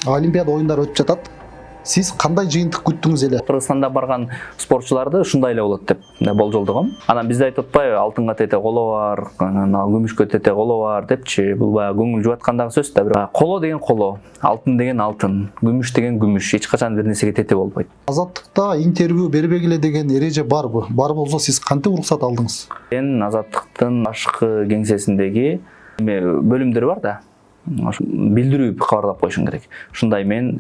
Олимпиада оюндары өтүп жатат. Сиз кандай жыйынтык күттүңүз эле? Кыргызстанда барган спортчуларды ушундай эле болот деп болжолдогом. Анан бизде айтып атпайбы, алтынга тете коло бар, күмүшкө тете коло бар депчи. Бул баягы көңүл жубаткандагы сөз да. Бирок коло деген коло, алтын деген алтын, күмүш деген күмүш, эч качан бир нерсеге тете болбойт. Азаттыкта интервью бербегиле деген эреже барбы? Бар болсо сиз кантип уруксат алдыңыз? Мен Азаттыктын башкы кеңсесиндеги бөлүмдөр бар да. Билдирүү кабарлап коюшуң керек. Ушундай мен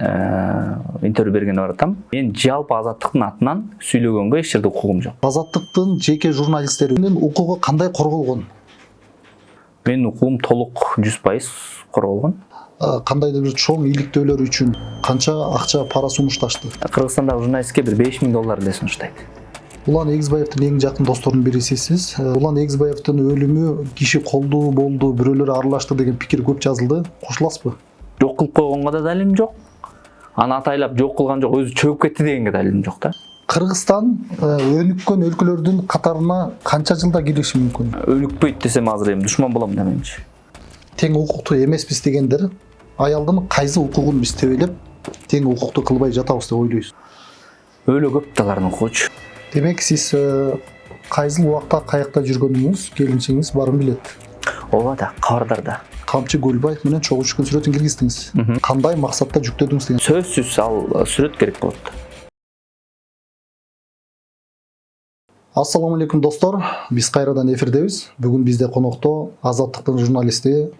интервью бергени баратам. Мен жалпы Азаттыктын атынан сүйлөгөнгө эч жерде укугум жок. Азаттыктын жеке журналисттеринин укугу кандай корголгон? Менин укугум толук 100% корголгон. Кандайдыр бир чоң иликтөөлөр үчүн канча акча пара сунушташты? Кыргызстандагы журналистке бир $5000 эле сунуштайт. Улан Эгизбаевдин эң жакын досторунун бирисисиз. Улан Эгизбаевдин өлүмү киши колдуу болду, бирөөлөр аралашты деген пикир көп жазылды. Кошуласызбы? Жок кылып койгонго да далилим жок. Аны атайлап жок кылган жок, өзү чөгүп кетти дегенге далилим жок да. Кыргызстан өнүккөн өлкөлөрдүн катарына канча жылда кириши мүмкүн? Өнүкпөйт десем азыр эми душман болом да менчи. Тең укуктуу эмеспиз дегендер аялдын кайсы укугун биз тебелеп тең укуктуу кылбай жатабыз деп ойлойсуз? Өлө көп таларын укучу. Демек сиз кайсыл убакта каякта жүргөнүңүз келинчиңиз барын билет. Ооба да, кабардарда. Камчы Көлбаев менен чогуу түшкөн сүрөтүн киргиздиңиз. Кандай максатта жүктөдүңүз деген? Сөзсүз ал сүрөт керек болот. Ассаламу алейкум достор. Биз кайрадан эфирдебиз. Бүгүн бизде конокто Азаттыктын журналисти,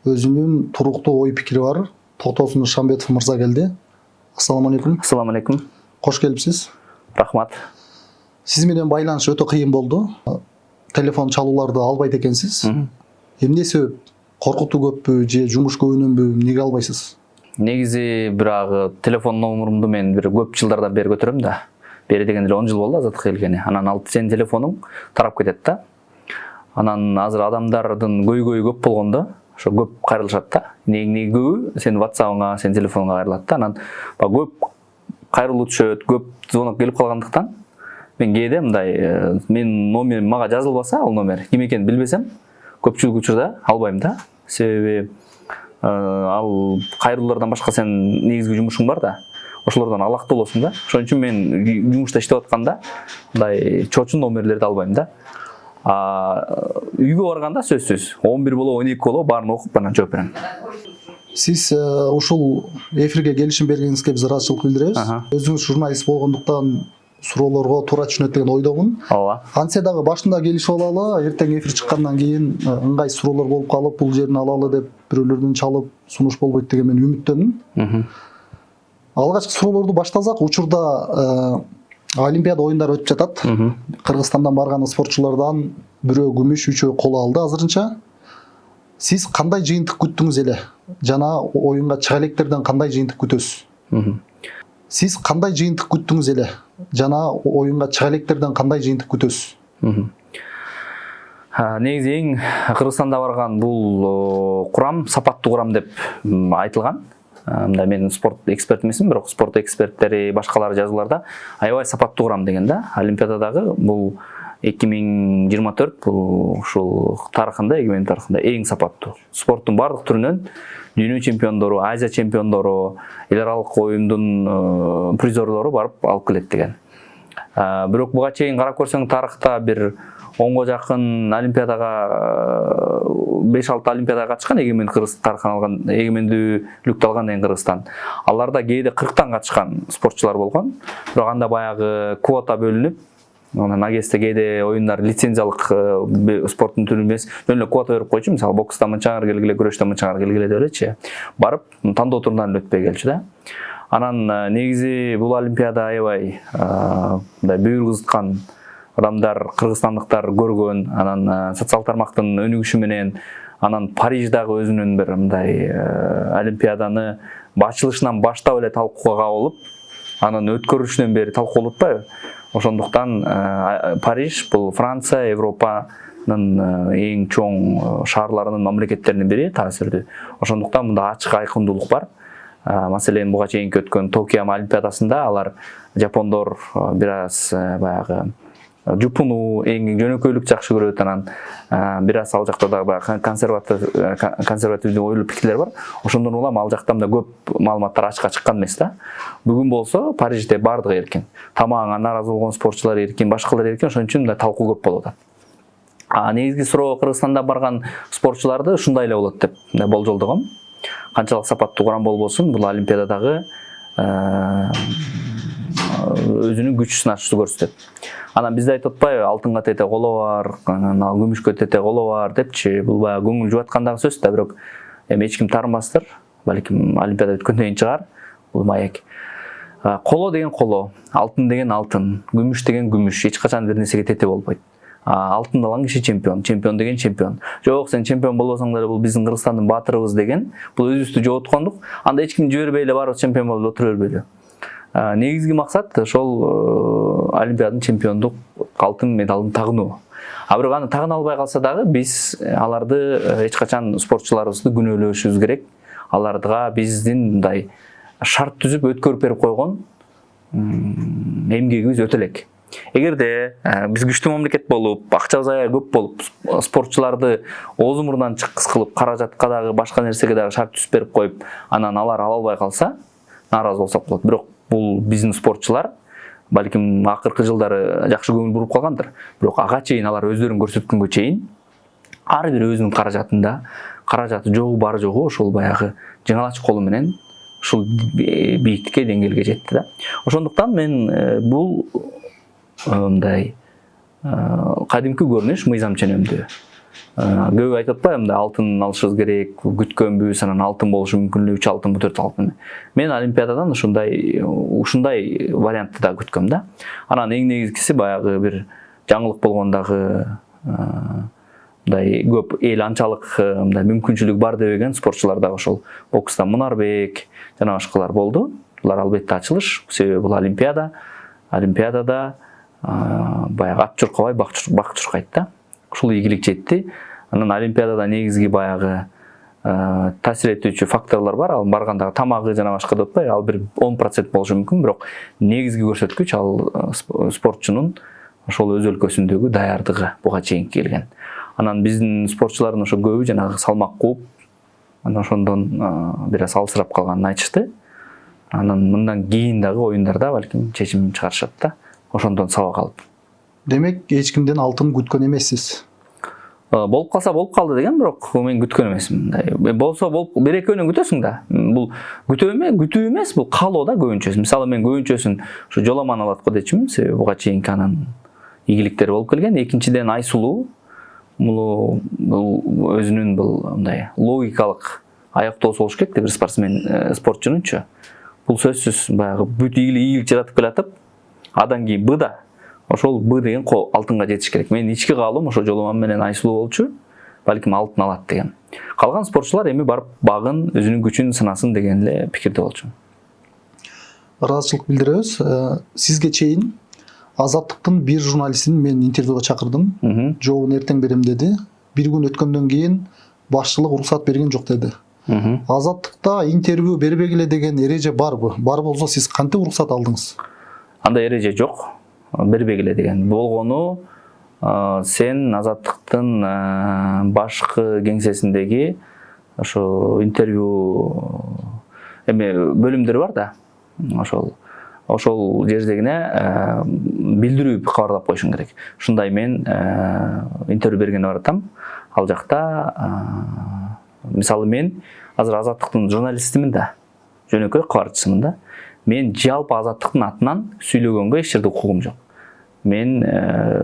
өзүнүн туруктуу ой пикири бар Токтосун Шамбетов мырза келди. Ассаламу алейкум. Ассаламу алейкум. Кош келипсиз. Рахмат. Сиз менен байланыш өтө кыйын болду. Телефон чалууларды албайт экенсиз. Эмне себеп? Коркутуу көппү же жумуш көбүнөнбү? Эмнеге албайсыз? Негизи бирагы телефон номерумду мен бир көп жылдардан бери көтөрөм да. Бери дегенде 10 жыл болду Азаттыкка келгени. Анан ал сенин телефонуң тарап кетет да. Анан азыр адамдардын көйгөйү көп болгондо, ошо көп кайрылышат да. Эмне көбү сенин WhatsApp-ыңа, сенин телефонуңа кайрылат да. Анан көп кайрылуу түшөт, көп звонок келип калгандыктан мен кээде мындай менин номерим мага жазылбаса, ал номер ким экенин билбесем, көпчүлүк учурда албайм да. Себеби ал кайрылуулардан башка сен негизги жумушуң бар да. Ошолордон алакты болосуң да. Ошон үчүн мен жумушта иштеп атканда мындай чочун номерлерди албайм да. Үйгө барганда сөзсүз 11 боло 12 боло баарын окуп анан жооп берем. Сиз ушул эфирге келишим бергениңизге биз ыраазычылык билдиребиз. Өзүңүз журналист болгондуктан суроолорго туура түшүнөт деген ойдомун. Ооба. Антсе дагы башында келишип алалы, эртең эфир чыккандан кийин ыңгайсыз суроолор болуп калып, бул жерин алалы деп бирөөлөрдөн чалып сунуш болбойт деген мен үмүттөнмүн. Алгачкы суроолорду баштасак, учурда Олимпиада оюндары өтүп жатат. Кыргызстандан барган спортчулардан бирөө күмүш, үчөө коло алды азырынча. Сиз кандай жыйынтык күттүңүз эле? Жана оюнга чыга электерден кандай жыйынтык күтөсүз? Сиз кандай жыйынтык күттүңүз эле? Жана оюнга чыга электерден кандай жыйынтык күтөсүз? Негизи эң Кыргызстанда барган бул курам сапаттуу курам деп айтылган. Мында мен спорт эксперт эмесмин, бирок спорт эксперттери башкалары жазууларда аябай сапаттуу курам деген да. Олимпиададагы бул 2024 бул ушул тарыхында, эгемендик тарыхында эң сапаттуу. Спорттун бардык түрүнөн дүйнө чемпиондору, Азия чемпиондору, эл аралык оюндун призерлору барып алып келет деген. Бирок буга чейин карап көрсөң тарыхта бир 10го жакын олимпиадага 5-6 олимпиадага катышкан эгемендик Кыргыз тарыхын алган, эгемендүүлүктү алган деген Кыргызстан. Аларда кээде 40тан катышкан спортчулар болгон. Бирок анда баягы квота бөлүнүп, анан агесте кээде оюндар лицензиялык спорттун түрү эмес, жөн эле квота берип койчу, мисалы бокста мынчаңар келгиле, күрөштө мынчаңар келгиле деп элечи. Барып тандоо турунан өтпөй келчү да. Анан негизи бул олимпиада аябай мындай бүйүр кызыткан адамдар, кыргызстандыктар көргөн, анан социал тармактын өнүгүшү менен, анан Париждагы өзүнүн бир мындай олимпиаданы ачылышынан баштап эле талкууга кабылып, анан өткөрүшүнөн бери талкуулап атпайбы? Ошондуктан Париж бул Франция, Европанын эң чоң шаарларынын, мамлекеттеринин бири таасирдүү. Ошондуктан мында ачык айкындуулук бар. Маселен буга чейинки өткөн Токио олимпиадасында алар жапондор бир аз баягы жупуну эң жөнөкөйлүк жакшы көрөт. Анан бир аз ал жакта дагы консервативдүү ойлуу пикирлер бар. Ошондон улам ал жактан да көп маалыматтар ачыкка чыккан эмес да. Бүгүн болсо Парижде бардыгы эркин. Тамагыңа нааразы болгон спортчулар эркин, башкалар эркин, ошон үчүн да талкуу көп болуп атат. Негизги суроо Кыргызстанда барган спортчуларды ушундай эле болот деп болжолдогом. Канчалык сапаттуу курам болбосун, бул Олимпиададагы өзүнүн күч сынашты көрсөтөт. Анан бизде айтып атпайбы, алтынга тете коло бар, анан күмүшкө тете коло бар депчи. Бул баягы көңүл жубаткандагы сөз да, бирок эми эч ким таарынбастыр. Балким Олимпиада өткөндөн кийин чыгар бул маек. Коло деген коло, алтын деген алтын, күмүш деген күмүш, эч качан бир нерсеге тете болбойт. Алтын алган киши чемпион, чемпион деген чемпион. Жок, сен чемпион болбосоң деле бул биздин Кыргызстандын баатырыбыз деген, бул өзүбүздү жооткондук. Анда эч ким жибербей эле барып чемпион болуп отура бербейле. Негизги максат ошол Олимпиаданын чемпиондук алтын медалын тагынуу. Бирок аны тагына албай калса дагы биз аларды эч качан спортчуларыбызды күнөөлөшүбүз керек. Аларга биздин мындай шарт түзүп өткөрүп берип койгон эмгегибиз өтө элек. Эгерде биз күчтүү мамлекет болуп, акчабыз аябай көп болуп, спортчуларды оозу мурунан чыккыс кылып, каражатка дагы, башка нерсеге дагы шарт түзүп берип коюп, анан алар ала албай калса, нааразы болсок болот. Бирок бул биздин спортчулар балким акыркы жылдары жакшы көңүл буруп калгандыр. Бирок ага чейин алар өздөрүн көрсөткөнгө чейин ар бир өзүнүн каражатында, каражаты жогу бары жогу ошол баягы жыңалач колу менен ушул бийиктикке, деңгээлге жетти да. Ошондуктан мен бул мындай кадимки көрүнүш мыйзам ченемдүү. Көп айтып атпайбы, мындай алтын алышыбыз керек, күткөнбүз, анан алтын болушу мүмкүн эле, 3 алтын, 4 алтын. Мен Олимпиададан ушундай вариантты да күткөм да. Анан эң негизгиси баягы бир жаңылык болгондагы мындай көп эл анчалык мындай мүмкүнчүлүк бар дебеген спортчулар дагы ошол бокстан Мунарбек жана башкалар болду. Булар албетте ачылыш, себеби бул Олимпиадада баягы ат чуркабай бак чуркайт да. Ушул ийгилик жетти. Анан Олимпиадада негизги баягы таасир этүүчү факторлор бар. Ал баргандагы тамагы жана башка деп атпайбы, ал бир 10% болушу мүмкүн, бирок негизги көрсөткүч ал спортчунун ошол өз өлкөсүндөгү даярдыгы буга чейин келген. Анан биздин спортчулардын ошо көбү жанагы салмак кууп, анан ошондон бир аз алсырап калганын айтышты. Анан мындан кийин дагы оюндарда балким чечим чыгарышат да. Ошондон сабак алып. Демек, эч кимден алтын күткөн эмессиз. Болуп калса болуп калды деген, бирок мен күткөн эмесмин. Болсо болуп, бир экөөнөн күтөсүң да. Бул күтүү эмес, бул каалоо да көбүнчөсү. Мисалы мен көбүнчөсүн ушу жоламан алат го дечимин, себеби буга чейинки анан ийгиликтери болуп келген. Экинчиден Айсулуу бул өзүнүн бул мындай логикалык аяктоосу болуш керек да, бир спортчунунчу. Бул сөзсүз баягы бүт ийгилик жаратып келатып, адан кийин быда ошол Б деген алтынга жетиш керек. Мен ички каалоом ошо жоламан менен Айсулуу болчу, балким алтын алат деген. Калган спортчулар эми барып багын, өзүнүн күчүн сынасын деген эле пикирде болчу. Ыраазычылык билдиребиз. Сизге чейин Азаттыктын бир журналистин мен интервьюга чакырдым. Жообун эртең берем деди. Бир күн өткөндөн кийин башчылык уруксат берген жок деди. Азаттыкта интервью бербегиле деген эреже барбы? Бар болсо сиз кантип уруксат алдыңыз? Андай эреже жок. Бербегиле деген болгону сен Азаттыктын башкы кеңсесиндеги ошо интервью бөлүмдөр бар да. Ошол жердегине билдирүү кабарлап коюшуң керек. Ушундай мен интервью бергени баратам. Ал жакта мисалы мен азыр Азаттыктын журналистимин да, жөнөкөй кабарчысымын да. Мен жалпы Азаттыктын атынан сүйлөгөнгө эч жерде укугум жок. Мен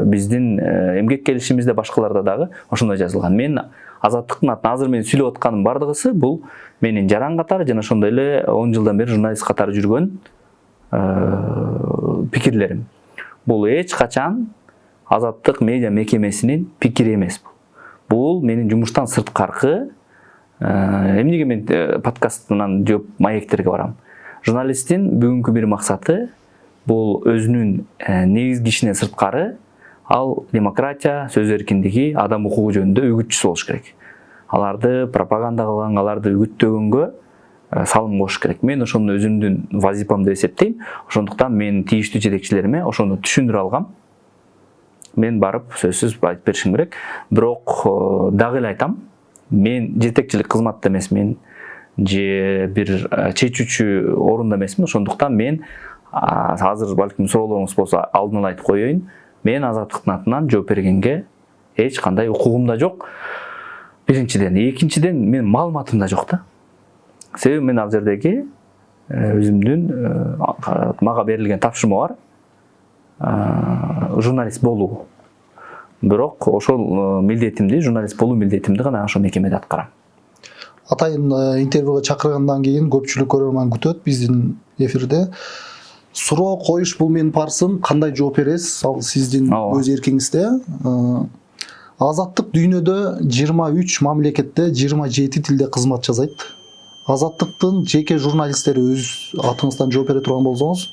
биздин эмгек келишимизде башкаларда дагы ошондой жазылган. Мен Азаттыктын атынан азыр мен сүйлөп атканым бардыгысы бул менин жаран катары жана ошондой эле 10 жылдан бери журналист катары жүргөн пикирлерим. Бул эч качан Азаттык медиа мекемесинин пикири эмес бул. Бул менин жумуштан сырткаркы эмнеге мен подкастынан жооп маектерге барам. Журналисттин бүгүнкү бир максаты бул өзүнүн негизги ишинен сырткары ал демократия, сөз эркиндиги, адам укугу жөнүндө үгүтчүсү болуш керек. Аларды пропаганда кылган, аларды үгүттөгөнгө салым кош керек. Мен ошону өзүмдүн вазипам деп эсептейм. Ошондуктан мен тийиштүү жетекчилериме ошону түшүндүрө алгам. мен барып сөзсүз айтып беришим керек. Бирок дагы эле айтам, мен жетекчилик кызматта эмесмин же бир чечүүчү орунда эмесмин. Ошондуктан мен азыр балким суроолоруңуз болсо алдын ала айтып коеюн. Мен Азаттыктын атынан жооп бергенге эч кандай укугум да жок. Биринчиден, экинчиден мен маалыматым да жок да. Себеби мен ал жердеги өзүмдүн мага берилген тапшырма бар. Журналист болуу. Бирок ошол милдетимди, журналист болуу милдетимди гана ошол мекемеде аткарам. Атайын интервьюга чакыргандан кийин көпчүлүк көрөрман күтөт биздин эфирде. Суроо коюш бул менин парсым, кандай жооп бересиз? Ал сиздин өз эркиңизде. Азаттык дүйнөдө 23 мамлекетте 27 тилде кызмат жасайт. Азаттыктын жеке журналисттери өз атыңыздан жооп бере турган болсоңуз,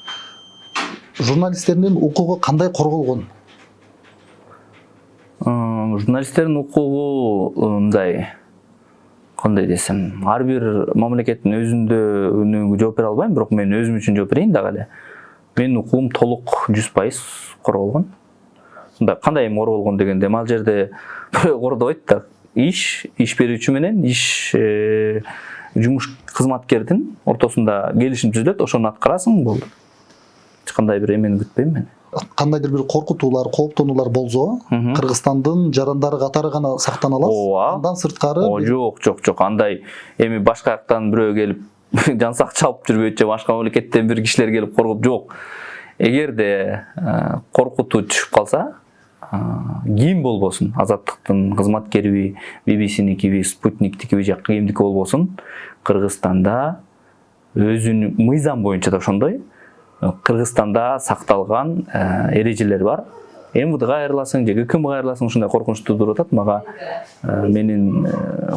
журналисттердин укугу кандай корголгон? Журналисттердин укугу мындай, кандай десем, ар бир мамлекеттин өзүндө жооп бере албайм, бирок мен өзүм үчүн жооп берейин дагы эле. Менин укугум толук 100% корголгон. Мындай кандай эми корголгон дегенде, ал жерде кордобойт да. Иш берүүчү менен жумуш кызматкердин ортосунда келишим түзүлөт, ошону аткарасың, болду. Эч кандай бир эмени күтпөйм мен. Кандайдыр бир коркутуулар, кооптонуулар болсо, Кыргызстандын жарандары катары гана сактана аласыз. Андан сырткары жок. Андай эми башка жактан бирөө келип жансак чалып жүрбөйт же башка мамлекеттен бир кишилер келип коргоп жок. Эгерде коркутуу түшүп калса, ким болбосун, Азаттыктын кызматкериби, BBC-никиби, Спутниктикиби же кимдики болбосун, Кыргызстанда өзүнүн мыйзам боюнча да ошондой Кыргызстанда сакталган эрежелер бар. МВДга кайрыласың же ГКМга кайрыласың, ушундай коркунучтуу туруп атат. Мага менин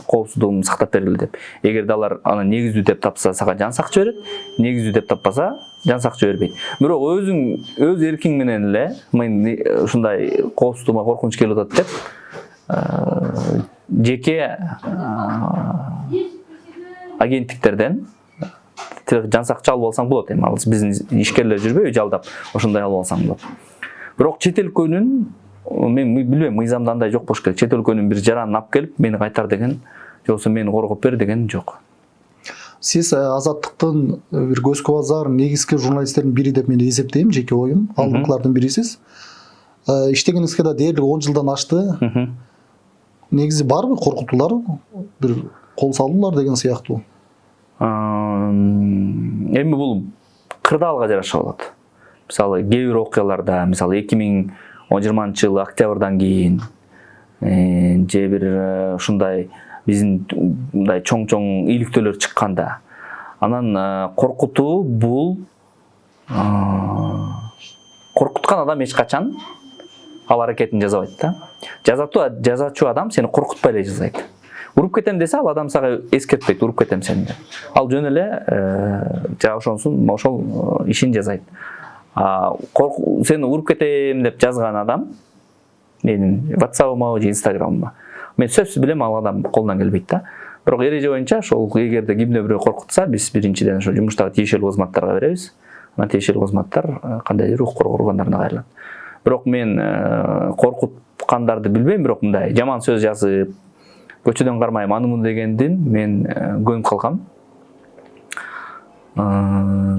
коопсуздугумду сактап бергиле деп. Эгерде алар аны негиздүү деп тапса, сага жан сакчы берет, негиздүү деп таппаса, жан сакчы бербейт. Бирок өз эркиң менен эле мен ушундай коопсуздугума коркунуч келип атат деп жеке агенттиктерден жан сакчы алып алсаң болот. Эми ал биздин ишкерлер жүрбөйбү жалдап, ошондой алып алсаң болот. Бирок чет өлкөнүн, мен билбейм, мыйзамда андай жок болуш керек. Чет өлкөнүн бир жаранын алып келип, мени кайтар деген, же болбосо мени коргоп бер деген жок. Сиз Азаттыктын бир көзгө базар негизги журналисттердин бири деп мен эсептейм, жеке оюм. Алдыңкылардын бирисиз. Иштегениңизге да дээрлик 10 жылдан ашты. Негизи барбы коркутуулар, бир кол салуулар деген сыяктуу? Эми бул кырдаалга жараша болот. Мисалы, кээ бир окуяларда, мисалы 2020 октябрдан кийин же бир ушундай биздин мындай чоң иликтөөлөр чыкканда, анан коркутуу бул коркуткан адам эч качан ал аракетин жасабайт да. Жазачу адам сени коркутпай эле жасайт. Уруп кетем десе, ал адам сага эскертпейт, уруп кетем сени деп. Ал жөн эле ошол ишин жасайт. Сени уруп кетем деп жазган адам менин WhatsApp-ыма же Instagram-ыма, мен сөзсүз билем ал адам колунан келбейт да. Бирок эреже боюнча ошол эгерде кимде бирөө коркутса, биз биринчиден ошо жумуштагы тиешелүү кызматтарга беребиз. Анан тиешелүү кызматтар кандайдыр укук коргоо органдарына кайрылат. Бирок мен коркуткандарды билбейм, бирок мындай жаман сөз жазып, көчөдөн кармайм аны дегендин мен көнүп калгам.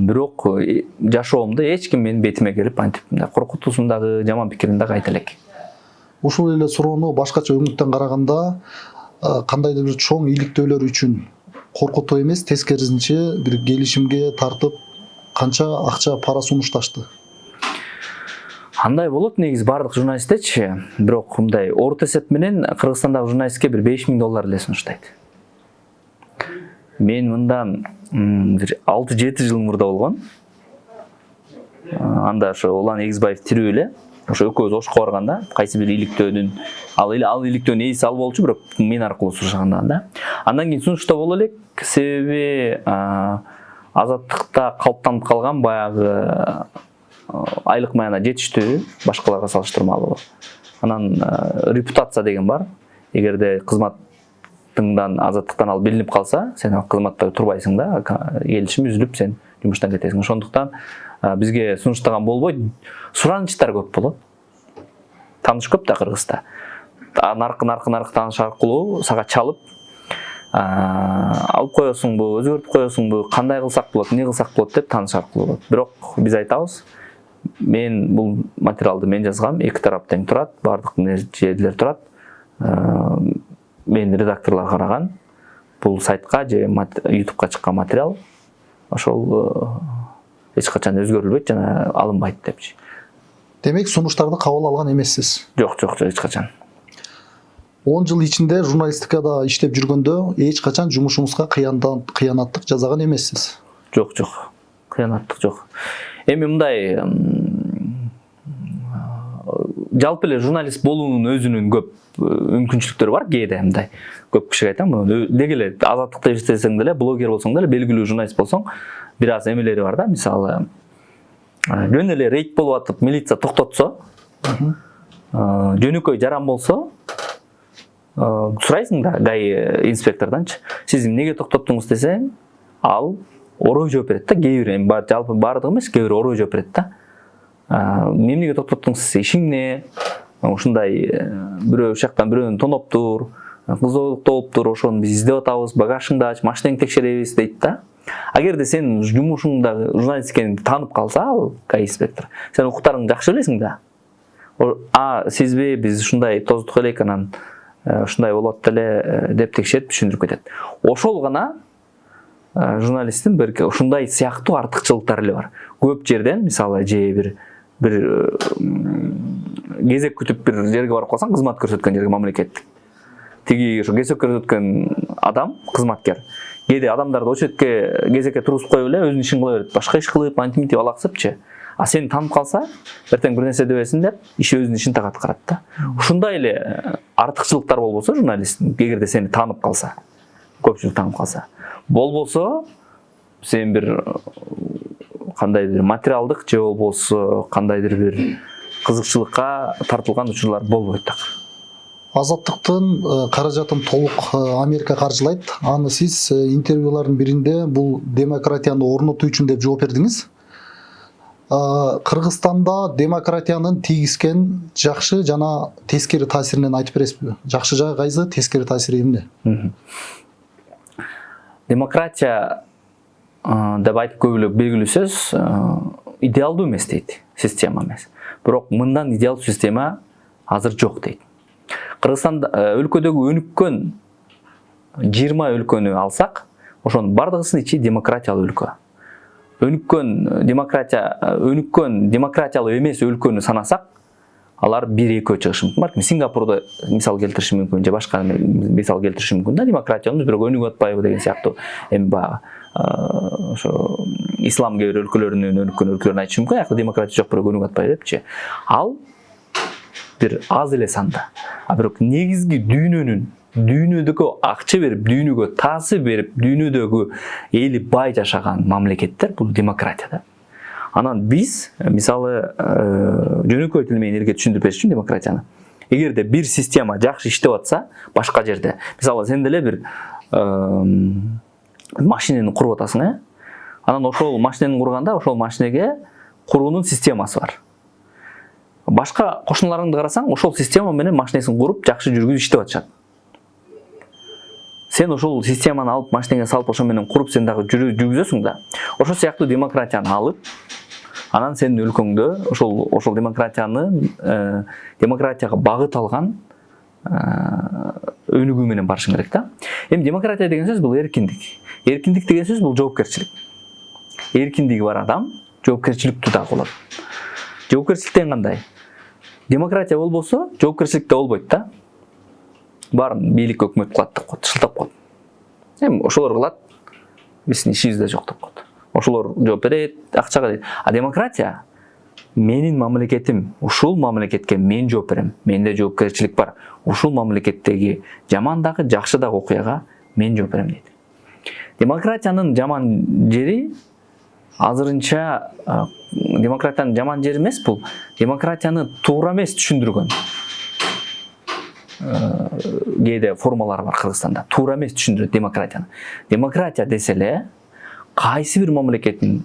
Бирок жашоомдо эч ким менин бетиме келип антип коркутуусун дагы, жаман пикирин дагы айта элек. Ушул эле суроону башкача өңүттөн караганда, кандайдыр бир чоң иликтөөлөр үчүн коркутуу эмес, тескерисинче бир келишимге тартып канча акча пара сунушташты? Андай болот негизи бардык журналисттерчи, бирок мындай орто эсеп менен Кыргызстандагы журналистке бир $5000 эле сунуштайт. Мен мындан бир 6-7 жыл мурда болгон. Анда ошо Улан Эгизбаев тирүү эле, ошо экөөбүз Ошко барганда, кайсы бир иликтөөнүн, ал иликтөөнүн ээси ал болчу, бирок мен аркылуу сунушканда да. Андан кийин сунуштоо боло элек, себеби Азаттыкта калыптанып калган баягы айлык маяна жетиштүү, башкаларга салыштырмалуу. Анан репутация деген бар. Эгерде кызматыңдан Азаттыктан ал билинип калса, сен ал кызматта турбайсың да, келишим үзүлүп сен жумуштан кетесиң. Ошондуктан бизге сунуштаган болбойт, суранычтар көп болот. тааныш көп да Кыргызда. Наркы тааныш аркылуу сага чалып алып коесуңбу, өзгөртүп коесуңбу, кандай кылсак болот, эмне кылсак болот деп тааныш аркылуу болот. Бирок биз айтабыз, мен бул материалды мен жазгам, эки тарап тең турат, бардык жерлер турат. Мен редакторлор караган, бул сайтка же YouTube'ка чыккан материал ошол эч качан өзгөрүлбөйт жана алынбайт депчи. Демек сунуштарды кабыл алган эмессиз. Жок, эч качан. 10 жыл ичинде журналистикада иштеп жүргөндө эч качан жумушуңузга кыянаттык жасаган эмессиз. Жок, кыянаттык жок. Эми мындай жалпы эле журналист болуунун өзүнүн көп мүмкүнчүлүктөрү бар. Кээде мындай көп кишиге айтам, деги эле азаттыкта иштесең деле, блогер болсоң деле, белгилүү журналист болсоң, бир аз эмелери бар да. Мисалы, жөн эле рейд болуп атып, милиция токтотсо, жөнөкөй жаран болсо, сурайсың да ГАИ инспектордончу, сиз эмнеге токтоттуңуз десең, ал орой жооп берет да. Кээ бир жалпы баардыгы эмес, кээ бир орой жооп берет да. Эмнеге токтоттуңуз десе, ишиң эмне? Ушундай бирөө жактан бирөөнү тоноптур, кызоолукта болуптур, ошону биз издеп атабыз, багажыңды ач, машинаңды текшеребиз дейт да. Агерде сен жумушуңда журналист экениңди таанып калса, ал ГАИ инспектор, сен укуктарыңды жакшы билесиң да. Сизби, биз ушундай тоздук элек, анан ушундай болот деле деп текшерип түшүндүрүп кетет. Ошол гана журналисттин бир ушундай сыяктуу артыкчылыктары эле бар. Көп жерден, мисалы, же бир кезек күтүп бир жерге барып калсаң, кызмат көрсөткөн жерге мамлекеттик. Тиги ошо кезек көрсөткөн адам, кызматкер, кээде адамдарды очередке, кезекке тургузуп коюп эле өзүнүн ишин кыла берет. Башка иш кылып, антиминти балаксыпчы. Сени таанып калса, эртең бир нерсе дебесин деп, өзүнүн ишин так аткарат да. Ушундай эле артыкчылыктар болбосо журналисттин, эгерде сени таанып калса, көпчүлүк таанып калса, болбосо сен бир кандайдыр материалдык же болбосо кандайдыр бир кызыкчылыкка тартылган учурлар болбойт так. Азаттыктын каражатын толук Америка каржылайт. Аны сиз интервьюлардын биринде бул демократияны орнотуу үчүн деп жооп бердиңиз. Кыргызстанда демократиянын тийгизген жакшы жана тескери таасиринен айтып бересизби? Жакшы жагы кайсы, тескери таасири эмне? Демократия деп айтып көбүлөк белгилүү сөз идеалдуу эмес дейт, система эмес. Бирок мындан идеалдуу система азыр жок дейт. Кыргызстанда өлкөдөгү өнүккөн 20 өлкөнү алсак, ошонун бардыгысынын ичи демократиялуу өлкө. Өнүккөн демократиялуу эмес өлкөнү санасак, алар 1-2 чыгышы мүмкүн. Балким Сингапурду мисал келтиришим мүмкүн, же башка мисал келтиришим мүмкүн да, демократиянын бирок өнүгүп атпайбы деген сыяктуу. Эми баягы ошо ислам кээ бир өлкөлөрүнүн өнүккөн өлкөлөрүн айтышым мүмкүн, аякта демократия жок, бирок өнүгүп атпайбы депчи. Ал бир аз эле санда. Бирок негизги дүйнөдөгү акча берип, дүйнөгө таасир берип, дүйнөдөгү эли бай жашаган мамлекеттер бул демократияда. Анан биз, мисалы, жөнөкөй тил менен элге түшүндүрүп бериш үчүн демократияны. Эгерде бир система жакшы иштеп атса, башка жерде, мисалы, сен деле бир машинени куруп атасың, анан ошол машинени курганда, ошол машинеге куруунун системасы бар. Башка кошуналарыңды карасаң, ошол система менен машинесин куруп, жакшы жүргүзүп иштеп атышат. Сен ошол системаны алып, машинеге салып, ошол менен куруп, сен дагы жүргүзөсүң да. Ошол сыяктуу демократияны алып, анан сенин өлкөңдө ошол демократияга багыт алган өнүгүү менен барышың керек да. Эми демократия деген сөз бул эркиндик. Эркиндик деген сөз бул жоопкерчилик. Эркиндиги бар адам жоопкерчиликтүү да болот. Жоопкерчилик деген кандай? Демократия болбосо, жоопкерчилик да болбойт да. Баарын бийлик өкмөт кылат деп коет, шылтап коет. Эми ошолор кылат, биздин ишибизде жок деп коет. Ошолор жооп берет, акчага дейт. Демократия менин мамлекетим, ушул мамлекетке мен жооп берем. Менде жоопкерчилик бар. Ушул мамлекеттеги жаман дагы, жакшы дагы окуяга мен жооп берем дейт. Демократиянын жаман жери азырынча демократиянын жаман жери эмес бул. Демократияны туура эмес түшүндүргөн. Кээде формалар бар Кыргызстанда. Туура эмес түшүндүрөт демократияны. Демократия десе эле кайсы бир мамлекеттин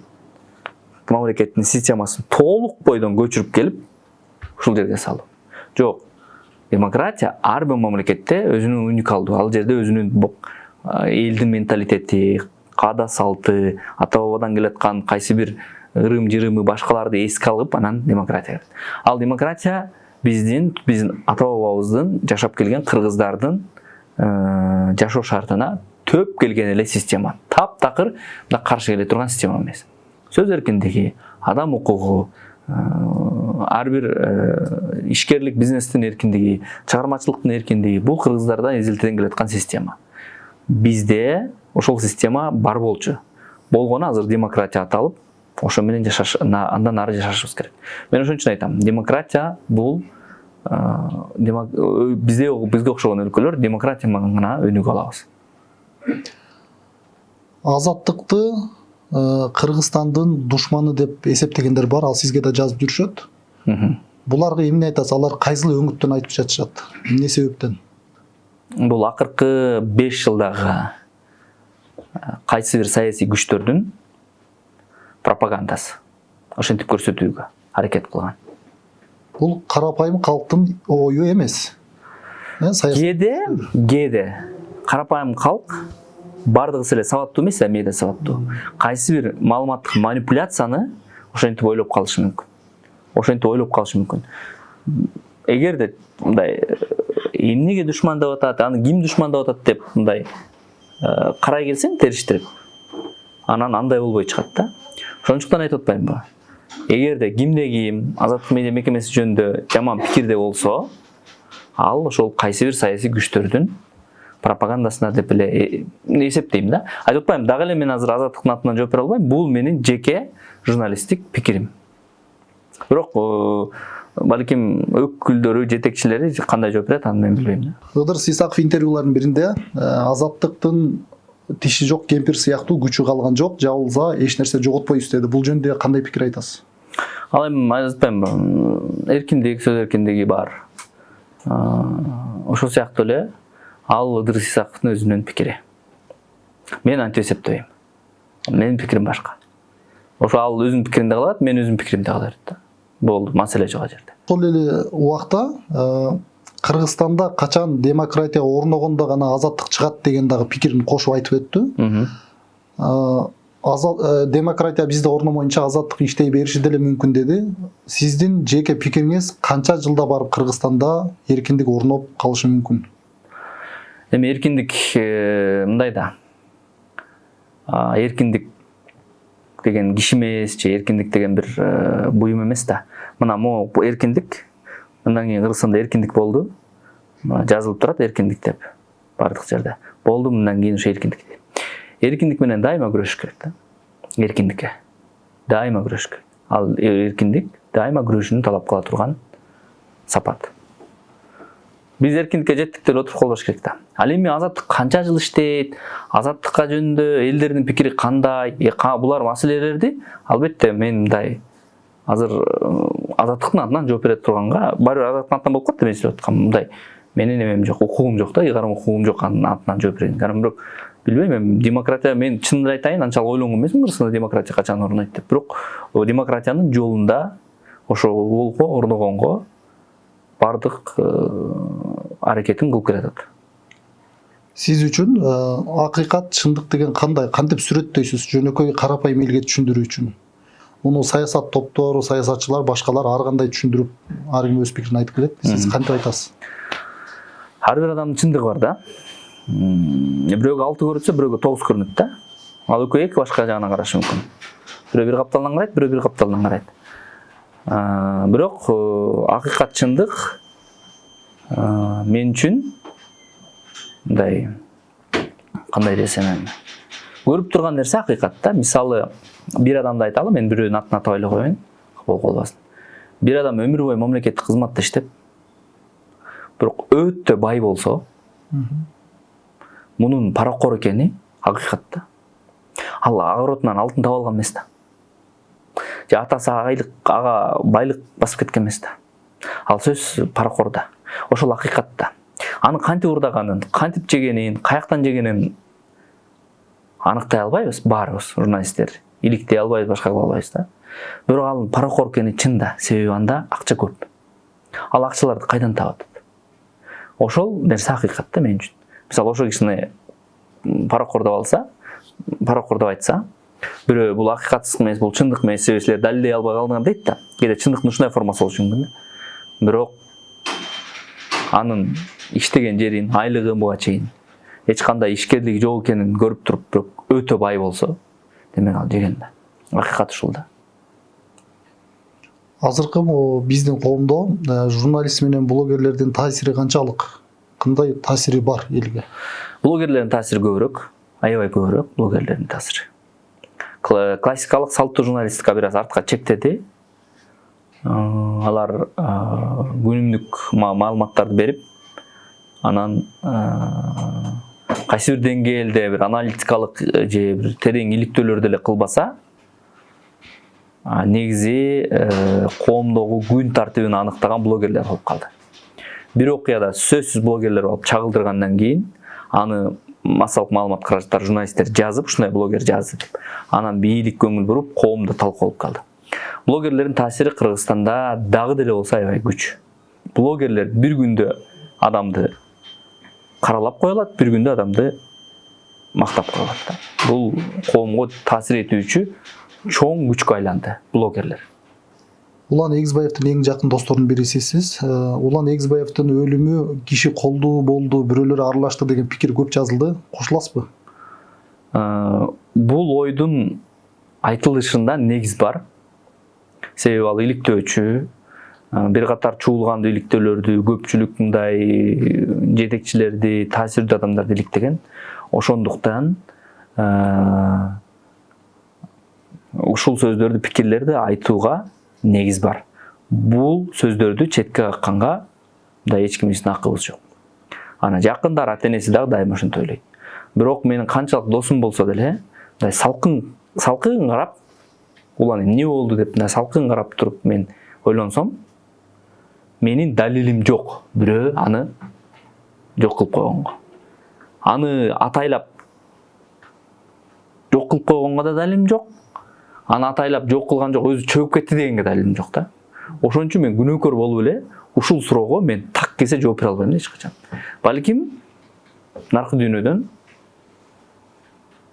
системасын толук бойдон көчүрүп келип ушул жерге салуу. Жок. Демократия ар бир мамлекетте өзүнүн уникалдуу, ал жерде өзүнүн элдин менталитети, каада салты, ата бабадан келаткан кайсы бир ырым-жырымы башкаларды эске алып анан демократия берет. Ал демократия биздин ата бабабыздын жашап келген кыргыздардын жашоо шартына төп келген эле система. Таптакыр каршы келе турган система эмес. Сөз эркиндиги, адам укугу, ар бир ишкерлик, бизнестин эркиндиги, чыгармачылыктын эркиндиги бул кыргыздарда эзелтеден келаткан система. Бизде ошол система бар болчу. Болгону азыр демократия аталып, ошо менен андан ары жашашыбыз керек. Мен ошон үчүн айтам, демократия бул бизге окшогон өлкөлөр демократия гана өнүгө алабыз. Азаттыкты Кыргызстандын душманы деп эсептегендер бар, ал сизге да жазып жүрүшөт. Буларга эмне айтасыз? Алар кайсыл өңүттөн айтып жатышат? Эмне себептен? Бул акыркы 5 жылдагы кайсы бир саясий күчтөрдүн пропагандасы. Ошентип көрсөтүүгө аракет кылган. Бул карапайым калктын ою эмес. Кээде карапайым калк бардыгысы эле сабаттуу эмес, эмне да сабаттуу. Кайсы бир маалыматтык манипуляцияны ошентип ойлоп калышы мүмкүн. Эгерде мындай эмнеге душмандап атат, аны ким душмандап атат деп мындай карай келсең териштирип, анан андай болбой чыгат да. Ошончуктан айтып атпаймынбы? Эгерде кимде ким Азаттык медиа мекемеси жөнүндө жаман пикирде болсо, ал ошол кайсы бир саясий күчтөрдүн пропагандасына деп эле эсептейм да. Айтып атпайм, дагы эле мен азыр Азаттыктын атынан жооп бере албайм. Бул менин жеке журналисттик пикирим. Бирок балким өкүлдөрү, жетекчилери кандай жооп берет, аны мен билбейм да. Ыдыр Сисаков интервьюларынын биринде Азаттыктын тиши жок кемпир сыяктуу күчү калган жок, жабылса эч нерсе жоготпойбуз деди. Бул жөнүндө кандай пикир айтасыз? Ал эми айтпайм, эркиндик, сөз эркиндиги бар. Ошол сыяктуу эле ал Ыдыр Сисаковдун өзүнүн пикири. Мен антип эсептебейм. Менин пикирим башка. Ошо ал өзүнүн пикиринде калат, мен өзүмдүн пикиримде кала берет да. Болду, маселе жок жерде. Ошол эле убакта Кыргызстанда качан демократия орногондо гана азаттык чыгат деген дагы пикирин кошуп айтып өттү. Демократия бизде орномоюнча азаттык иштей бериши деле мүмкүн деди. Сиздин жеке пикириңиз канча жылда барып Кыргызстанда эркиндик орноп калышы мүмкүн? Эми эркиндик мындай да. Эркиндик деген киши эмес, же эркиндик деген бир буюм эмес да. Мына могу эркиндик, мындан кийин Кыргызстанда эркиндик болду. Жазылып турат эркиндик деп бардык жерде. Болду, мындан кийин ошо эркиндик. Эркиндик менен дайыма күрөшүш керек да. Эркиндикке дайыма күрөшүш керек. Ал эркиндик дайыма күрөшүүнү талап кыла турган сапат. Биз эркиндикке жеттик деп отуруп калбаш керек да. Ал эми азаттык канча жыл иштейт, азаттыкка жөнүндө элдердин пикири кандай, булар маселелерди албетте мен мындай азыр азаттыктын атынан жооп бере турганга, баары азаттыктын атынан болуп калат деп эсептеп аткам. Мындай менин эмем жок, укугум жок да, ыйгарым укугум жок анын атынан жооп берейин. Бирок билбейм, эми демократия, мен чынын айтайын, анчалык ойлонгон эмесмин Кыргызстанда демократия качан орнойт деп. Бирок демократиянын жолунда ошол орногонго бардык аракетин кылып келатат. Сиз үчүн акыйкат, чындык деген кандай, кантип сүрөттөйсүз жөнөкөй карапайым элге түшүндүрүү үчүн? Муну саясат топтору, саясатчылар, башкалар ар кандай түшүндүрүп, ар ким өз пикирин айтып келет. Сиз кантип айтасыз? Ар бир адамдын чындыгы бар да. Бирөөгө 6 көрүнсө, бирөөгө 9 көрүнөт да. Ал экөө эки башка жагынан карашы мүмкүн. Бирөө бир капталдан карайт, бирөө бир капталдан карайт. Бирок акыйкат, чындык мен үчүн мындай кандай десем, көрүп турган нерсе акыйкат да. Мисалы, бир адамды айталы, мен бирөөнүн атын атап эле коеюн, кабыл болбасын. Бир адам өмүр бою мамлекеттик кызматта иштеп, бирок өтө бай болсо, мунун паракор экени акыйкат да. Ал агоротунан алтын таап алган эмес да. Же атасы ага байлык басып кеткен эмес да. Ал сөз паракор да. Ошол акыйкат да. Аны кантип урдаганын, кантип жегенин, каяктан жегенин аныктай албайбыз баарыбыз, журналисттер. Иликтей албайбыз, башка кыла албайбыз да. Бирок ал паракор экени чын да, себеби анда акча көп. ал акчаларды кайдан табат? Ошол нерсе акыйкат да мен үчүн. Мисалы ошол кишини паракордоп алса, паракордоп айтса, бирөө бул акыйкатсыз эмес, бул чындык эмес, силер далилдей албай калдыңар дейт да. Кээде чындыктын ушундай формасы болушу мүмкүн да. Бирок анын иштеген жерин, айлыгын буга чейин эч кандай ишкерлиги жок экенин көрүп туруп, бирок өтө бай болсо, демек ал жеген да. Акыйкат ушул да. Азыркы биздин коомдо журналист менен блогерлердин таасири канчалык? Кандай таасири бар элге? Блогерлердин таасири көбүрөөк, аябай көбүрөөк блогерлердин таасири. Классикалык салттуу журналистика бир аз артка чектеди. Алар күнүмдүк маалыматтарды берип, анан кайсы бир деңгээлде бир аналитикалык же бир терең иликтөөлөрдү эле кылбаса, негизи коомдогу күн тартибин аныктаган блогерлер болуп калды. Бир окуяда сөзсүз блогерлер болуп чагылдыргандан кийин аны массалык маалымат каражаттар журналисттер жазып, ушундай блогер жазды деп, анан бийлик көңүл буруп, коомдо талкуу болуп калды. Блогерлердин таасири Кыргызстанда дагы деле болсо аябай күч. Блогерлер бир күндө адамды каралап коёлат, бир күндө адамды мактап коёлат да. Бул коомго таасир этүүчү чоң күчкө айланды блогерлер. Улан Эгизбаевдин эң жакын досторунун бирисисиз. Улан Эгизбаевдин өлүмү киши колдуу болду, бирөөлөр аралашты деген пикир көп жазылды. Кошуласызбы? Бул ойдун айтылышында негиз бар. Себеби ал иликтөөчү, бир катар чуулган иликтөөлөрдү, көпчүлүк мындай жетекчилерди, таасирдүү адамдарды иликтеген. Ошондуктан ушул сөздөрдү, пикирлерди айтууга негиз бар. Бул сөздөрдү четке какканга мындай эч кимдин акыбыз жок. Ана жакындар, ата-энеси дагы дайыма ошентип ойлойт. Бирок менин канчалык досум болсо деле, мындай салкын карап, улан эмне болду деп мындай салкын карап туруп мен ойлонсом, менин далилим жок. Бирөө аны жок кылып койгонго. Аны атайлап жок кылып койгонго да далилим жок. Аны атайлап жок кылган жок, өзү чөгүп кетти дегенге далилим жок да. Ошон үчүн мен күнөөкөр болуп эле ушул суроого мен так кесе жооп бере албайм эч качан. Балким наркы дүйнөдөн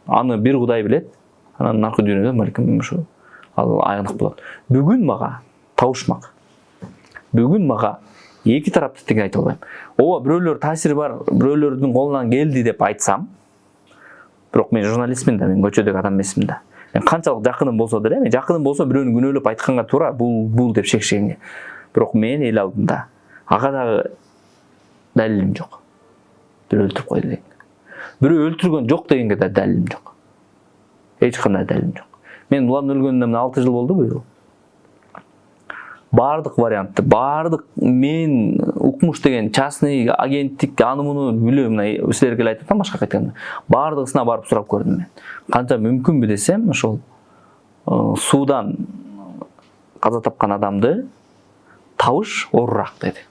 аны бир Кудай билет, анан наркы дүйнөдөн балким ушу ал айынык болот. Бүгүн мага табышмак. Бүгүн мага эки тараптуу деген айта албайм. Ооба, бирөөлөр таасири бар, бирөөлөрдүн колунан келди деп айтсам, бирок мен журналистмин да, мен көчөдөгү адам эмесмин да. Мен канчалык жакыным болсо деле, мен жакыным болсо бирөөнү күнөөлөп айтканга туура, бул деп шекшегенге. Бирок мен эл алдында ага дагы далилим жок. Бирөө өлтүрүп койду деген. Бирөө өлтүргөн жок дегенге да далилим жок. Эч кандай далилим жок. Мен улан өлгөнүнө 6 жыл болду быйыл. Бардык вариантты, бардык мен укмуш деген частный агенттик аны муну билем, мына силерге эле айтып атам башка айтканда. Бардыгысына барып сурап көрдүм мен. Канча мүмкүнбү десем, ошол суудан каза тапкан адамды табыш оорураак деди.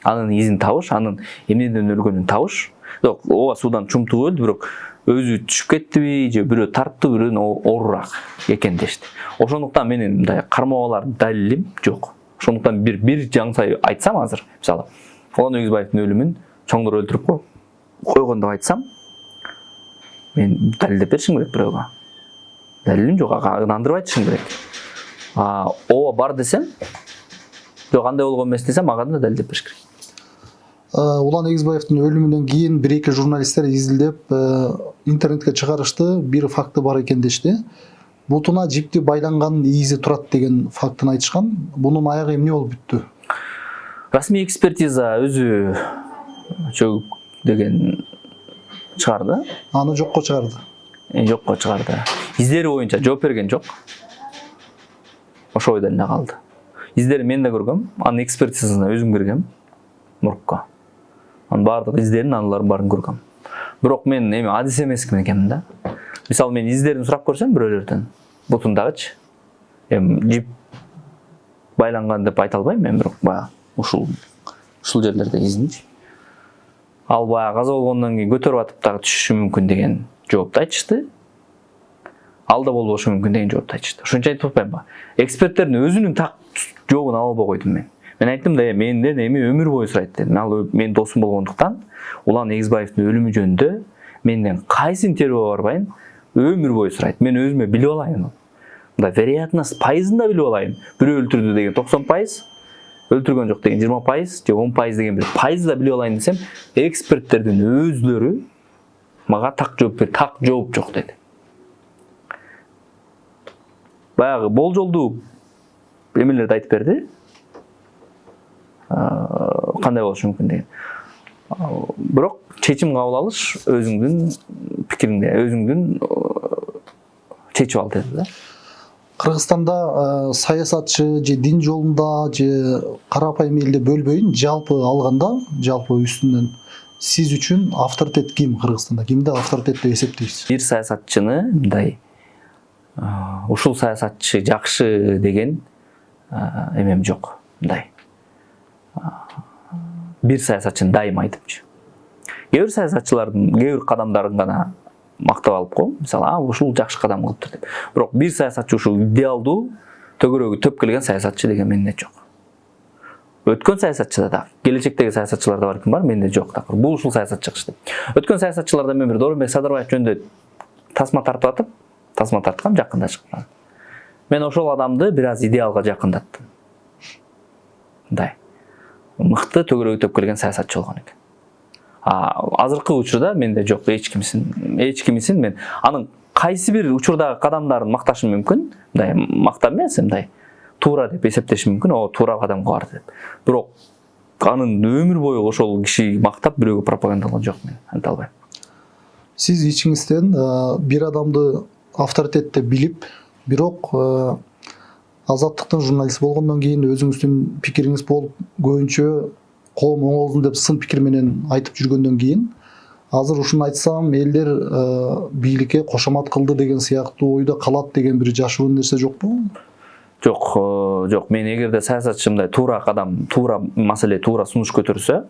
Анын изин табыш, анын эмнеден өлгөнүн табыш. Жок, ооба суудан чумтуп өлдү, бирок өзү түшүп кеттиби же бирөө тартты, бирөөнү оорураак экен дешти. Ошондуктан менин мындай кармоолор далилим жок. Ошондуктан бир жаңсай айтсам азыр, мисалы, Улан Эгизбаевдин өлүмүн чоңдор өлтүрүп койгон деп айтсам, мен далилдеп беришим керек бирөөгө. Далилим жок, ага ынандырып айтышым керек. Ооба бар десем, жок андай болгон эмес десем, ага да далилдеп бериш керек. Улан Эгизбаевдин өлүмүнөн кийин бир-эки журналисттер изилдеп интернетке чыгарышты, бир факты бар экен дешти. Бутуна жипти байланганын изи турат деген фактын айтышкан. Бунун аягы эмне болуп бүттү? Расмий экспертиза өзү чөгүп деген чыгарды. Аны жокко чыгарды. Жокко чыгарды. Издери боюнча жооп берген жок. Ошо ойдон эле калды. Издери мен да көргөм, анын экспертизасына өзүм киргем мурукка. Анын бардык издерин, аналарын баарын көргөм. Бирок мен эми адис эмесмин экенмин да. Мисалы мен издерин сурап көрсөм бирөөлөрдөн, бутундагычы, жип байланган деп айта албайм мен, бирок баягы ушул жерлерде изинчи. Ал баягы каза болгондон кийин көтөрүп атып дагы түшүшү мүмкүн деген жоопту айтышты. Ал да болбошу мүмкүн деген жоопту айтышты. Ошончо айтып атпаймынбы? Эксперттердин өзүнүн так жообун ала албай койдум мен. Мен айттым да, менден эми өмүр бою сурайт дедим. Ал менин досум болгондуктан, Улан Эгизбаевдин өлүмү жөнүндө менден кайсы интервьюга барбайын, өмүр бою сурайт. Мен өзүмө билип алайын. Мындай вероятность пайызын да билип алайын. Бирөө өлтүрдү деген 90%, өлтүргөн жок деген 20%, же 10% деген бир пайызды да билип алайын десем, эксперттердин өзлөрү мага так жооп жок деди. Баягы болжолдуу эмелерди айтып берди. Кандай болушу мүмкүн деген. Бирок чечим кабыл алыш өзүңдүн пикириңде, өзүңдүн чечип ал деди да. Кыргызстанда саясатчы же дин жолунда же карапайым элде бөлбөйүн, жалпы алганда, жалпы үстүнөн сиз үчүн авторитет ким Кыргызстанда? Кимди авторитет деп эсептейсиз? Бир саясатчыны мындай ушул саясатчы жакшы деген эмем жок. Мындай бир саясатчыны дайыма айтыпчы. Кээ бир саясатчылардын кээ бир кадамдарын гана мактап алып коем. Мисалы, ушул жакшы кадам кылыптыр деп. Бирок бир саясатчы ушул идеалдуу төгөрөгү төп келген саясатчы деген менде жок. Өткөн саясатчыда да, келечектеги саясатчыларда балким бар, менде жок такыр. Бул ушул саясатчы чыкты. Өткөн саясатчылардан мен бир Дооронбек Садырбаев жөнүндө тасма тартып атып, тасма тарткам, жакында чыккан. Мен ошол адамды бир аз идеалга жакындаттым. Мындай мыкты төгөрөгү төп келген саясатчы болгон экен. Азыркы учурда менде жок эч кимисин мен анын кайсы бир учурдагы кадамдарын макташым мүмкүн. Мындай мактап эмес, мындай туура деп эсептешим мүмкүн, о туура кадамга барды деп. Бирок анын өмүр бою ошол киши мактап бирөөгө пропагандалган жок, мен айта албайм. Сиз ичиңизден бир адамды авторитет деп билип, бирок азаттыктын журналисти болгондон кийин өзүңүздүн пикириңиз болуп, көбүнчө коом оңолдун деп сын пикир менен айтып жүргөндөн кийин, азыр ушуну айтсам элдер бийликке кошомат кылды деген сыяктуу ойдо калат деген бир жашыруун нерсе жокпу? Жок. Мен эгерде саясатчы мындай туура кадам, туура маселе, туура сунуш көтөрсө,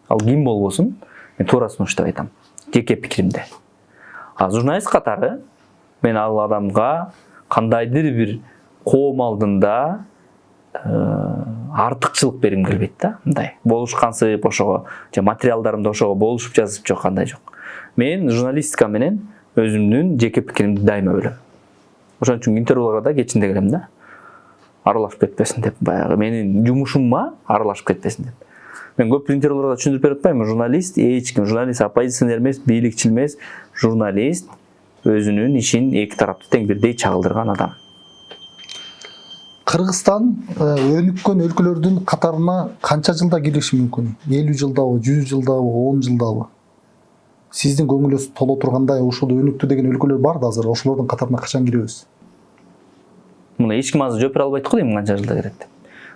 ал ким болбосун, мен туура сунуш деп айтам. Жеке пикиримде. Журналист катары мен ал адамга кандайдыр бир коом алдында артыкчылык бергим келбейт да. Мындай болушкансып ошого, же материалдарымда ошого болушуп жазып жок, кандай жок. Мен журналистика менен өзүмдүн жеке пикиримди дайыма бөлөм. Ошон үчүн интервьюларга да кечинде келем да. Аралашып кетпесин деп, баягы менин жумушумма аралашып кетпесин деп. Мен көп интервьюларда түшүндүрүп берип атпаймынбы? Журналист эч ким, журналист оппозиционер эмес, бийликчил эмес, журналист өзүнүн ишин эки тараптуу тең бирдей чагылдырган адам. Кыргызстан өнүккөн өлкөлөрдүн катарына канча жылда кириши мүмкүн? 50 жылдабы, 100 жылдабы, 10 жылдабы? Сиздин көңүлүңүз толо тургандай ушул өнүктү деген өлкөлөр бар да азыр, ошолордун катарына качан киребиз? Муну эч ким азыр жооп бере албайт го дейм, канча жылда кирет деп.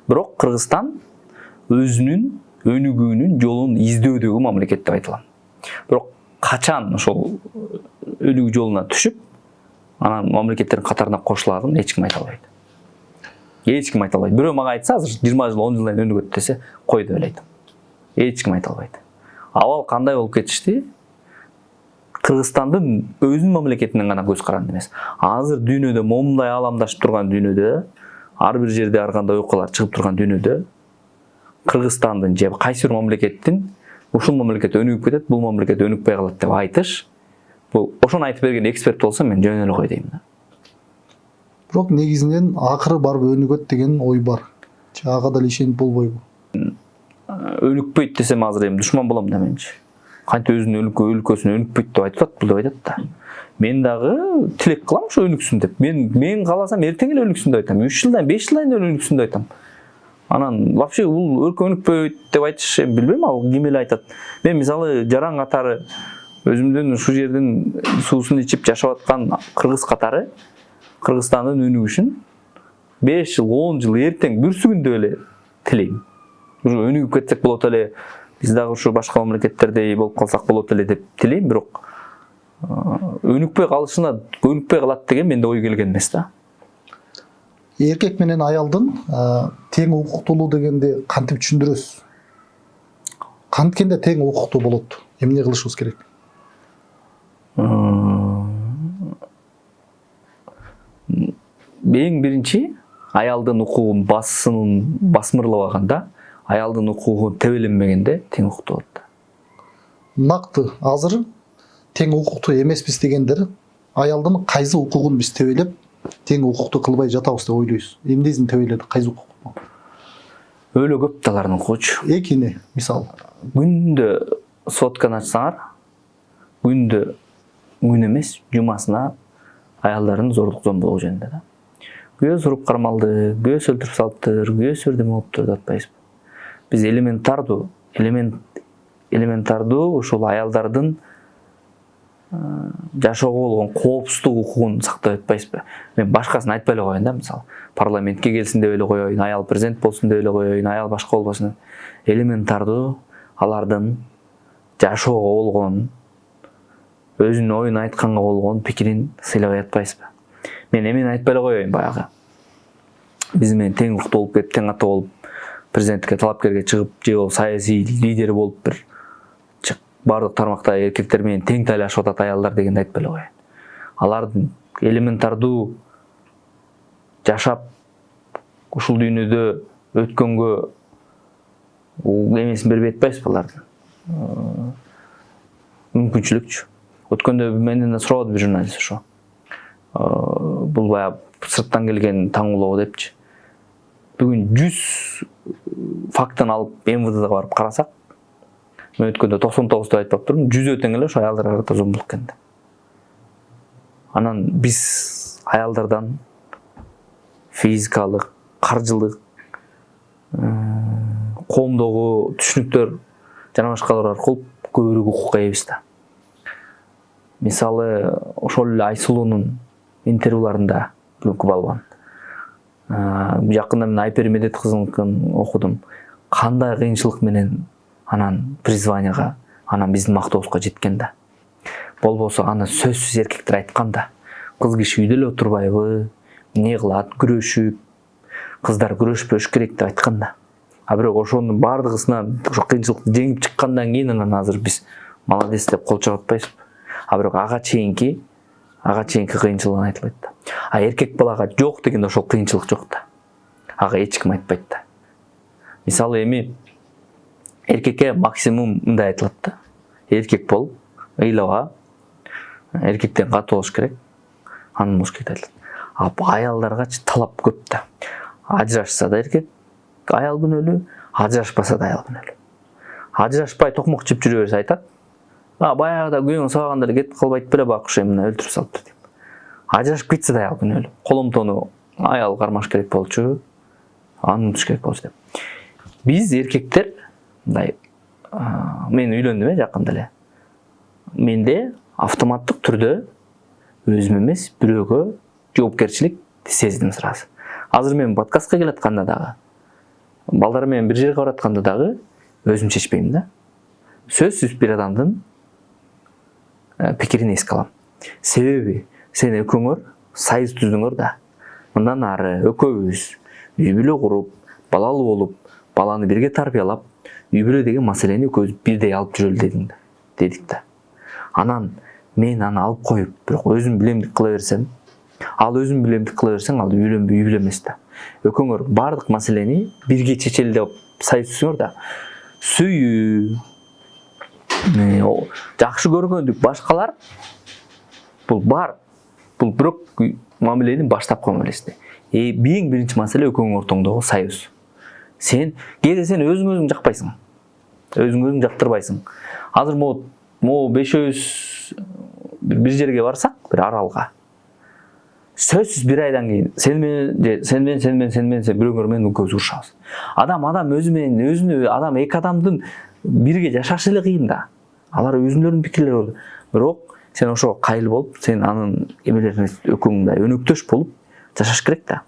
Бирок Кыргызстан өзүнүн өнүгүүнүн жолун издөөгө мамлекет деп айта алам. Бирок качан ошол өнүгүү жолуна түшүп, анан мамлекеттердин катарына кошуладын эч ким айта албайт. Эч ким айта албайт. Бирөө мага айтса, азыр 20 жыл, 10 жылдан өнүгөт десе, кой деп эле айтам. Эч ким айта албайт. Абал кандай болуп кетишти? Кыргызстандын өзүнүн мамлекетинен гана көз каранды эмес. Азыр дүйнөдө момундай ааламдашып турган дүйнөдө, ар бир жерде ар кандай окуялар чыгып турган дүйнөдө, Кыргызстандын же кайсы бир мамлекеттин ушул мамлекет өнүгүп кетет, бул мамлекет өнүкпөй калат деп айтыш, бул ошону айтып берген эксперт болсо мен жөн эле кой дейм да. Бирок негизинен акыры барып өнүгөт деген ой бар. Же ага да ишенип болбойбу? Өнүкпөйт десем азыр эми душман болом да менчи. Кантип өзүнүн өлкөсүн өнүкпөйт деп айтып атат, бул деп айтат да. Мен дагы тилек кылам ошо өнүксүн деп. Мен кааласам эртең эле өнүксүн деп айтам. 3 жылдан, 5 жылдан эле өнүксүн деп айтам. Анан вообще бул өлкө өнүкпөйт деп айтыш, билбейм, ал ким эле айтат. Мен мисалы жаран катары өзүмдүн ушул жердин суусун ичип жашап аткан кыргыз катары Кыргызстандын өнүгүшүн 5 жыл, 10 жыл эртең бүрсүгүндө эле тилейм. Ушу өнүгүп кетсек болот эле, биз дагы ушу башка мамлекеттердей болуп калсак болот эле деп тилейм, бирок өнүкпөй калат деген менде ой келген эмес да. Эркек менен аялдын тең укуктуулугу дегенди кантип түшүндүрөсүз? Канткенде тең укуктуу болот? Эмне кылышыбыз керек? Эң биринчи аялдын укугун басмырлабаганда, аялдын укугу тебеленмегенде тең укуктуу болот да. Нақты азыр тең укуктуу эмеспиз дегендер аялдын кайсы укугун биз тебелеп тең укуктуу кылбай жатабыз деп ойлойбуз. Эмнесин тебеледи, кайсы укукту? Өлө көп да алардын укугучу. Экини мисалы. Күндө сотканы ачсаңар, күндө күн эмес, жумасына аялдардын зордук зомбулугу жөнүндө да. Көз уруп кармалды, көз өлтүрүп салыптыр, көз бирдеме болуптур деп атпайбызбы? Биз элементардуу ушул аялдардын жашоого болгон коопсуздук укугун сактап атпайбызбы? Мен башкасын айтпай эле коеюн да, мисалы, парламентке келсин деп эле коеюн, аял президент болсун деп эле коеюн, аял башка болбосун. Элементардуу алардын жашоого болгон, өзүнүн оюн айтканга болгон пикирин сыйлабай атпайбызбы? Мен эмени айтпай эле коеюн, баягы биз менен тең укуктуу болуп кетип, тең ата болуп, президенттикке талапкерге чыгып, же болбосо саясий лидер болуп бир бардык тармакта эркектер менен тең тайлашып атат аялдар дегенди айтпай эле коеюн. Алардын элементардуу жашап ушул дүйнөдө өткөнгө эмесин бербей атпайбызбы алардын? Мүмкүнчүлүкчү. Өткөндө менден сурады бир журналист ошо. Бул баягы сырттан келген таң улоо депчи. Бүгүн 100 фактын алып МВДга барып карасак, мен өткөндө 99 деп айтпап турмун, 100 тең эле ошо аялдарга карата зомбулук экен. Анан биз аялдардан физикалык, каржылык, коомдогу түшүнүктөр жана башкалар аркылуу көбүрөөк укукка ээбиз да. Мисалы, ошол эле Айсулуунун интервьюларында бүгүнкү балбан. Жакында мен Айпери Медет кызыныкын окудум. Кандай кыйынчылык менен анан призванияга, анан биздин мактообузга жеткен да. Болбосо аны сөзсүз эркектер айткан да. Кыз киши үйдө эле отурбайбы, эмне кылат, күрөшүп, кыздар күрөшпөш керек деп айткан да. А бирок ошонун бардыгысынан ошо кыйынчылыкты жеңип чыккандан кийин анан азыр биз молодец деп кол чабып атпайбызбы? А бирок ага чейинки кыйынчылыгын айтылбайт да. А эркек балага жок дегенде ошол кыйынчылык жок да. Ага эч ким айтпайт да. Мисалы эми эркекке максимум мындай айтылат да. Эркек бол, ыйлаба, эркектен катуу болуш керек, анын болуш керек айтылат. А аялдаргачы талап көп да. Ажырашса да эркек аял күнөөлүү, ажырашпаса да аял күнөөлүү. Ажырашпай токмок жеп жүрө берсе айтат: баягыда күйөөңө сабаганда эле кетип калбайт беле бакуш, эмне өлтүрүп салыптыр деп. Ажырашып кетсе да аял күнөөлүү. Коломтону аял кармаш керек болчу, аны унутуш керек болчу деп. Биз эркектер мындай, мен үйлөндүм жакында эле. Менде автоматтык түрдө өзүм эмес, бирөөгө жоопкерчилик сездим сразу. Азыр мен подкастка келатканда дагы, балдар менен бир жерге баратканда дагы өзүм чечпейм да. Сөзсүз бир адамдын пикирин эске алам. Себеби сен экөөңөр союз түздүңөр да. Мындан ары экөөбүз үй бүлө куруп, балалуу болуп, баланы бирге тарбиялап, үй бүлө деген маселени экөөбүз бирдей алып жүрөлү дедик да. Анан мен аны алып коюп, бирок өзүм билемдик кыла берсем, ал өзүм билемдик кыла берсең, ал үй бүлө эмес да. Экөөңөр бардык маселени бирге чечели деп союз түзүңөр да. Сүйүү, жакшы көргөндүк башкалар бул бар. Бул бирок мамиленин баштапкы мамилеси. Эң биринчи маселе экөөңөр ортоңдогу союз. Сен өзүң жакпайсың. Өзүң жактырбайсың. Азыр могу бешөөбүз бир жерге барсак, бир аралга. Сөзсүз бир айдан кийин сен менен бирөөңөр менен экөөбүз урушабыз. Адам өзүнө адам эки адамдын бирге жашашы эле кыйын да. Алар өзүнүн пикирлери бар. Бирок сен ошого кайыл болуп, сен анын эмелерине экөөңдөй өнөктөш болуп жашаш керек да.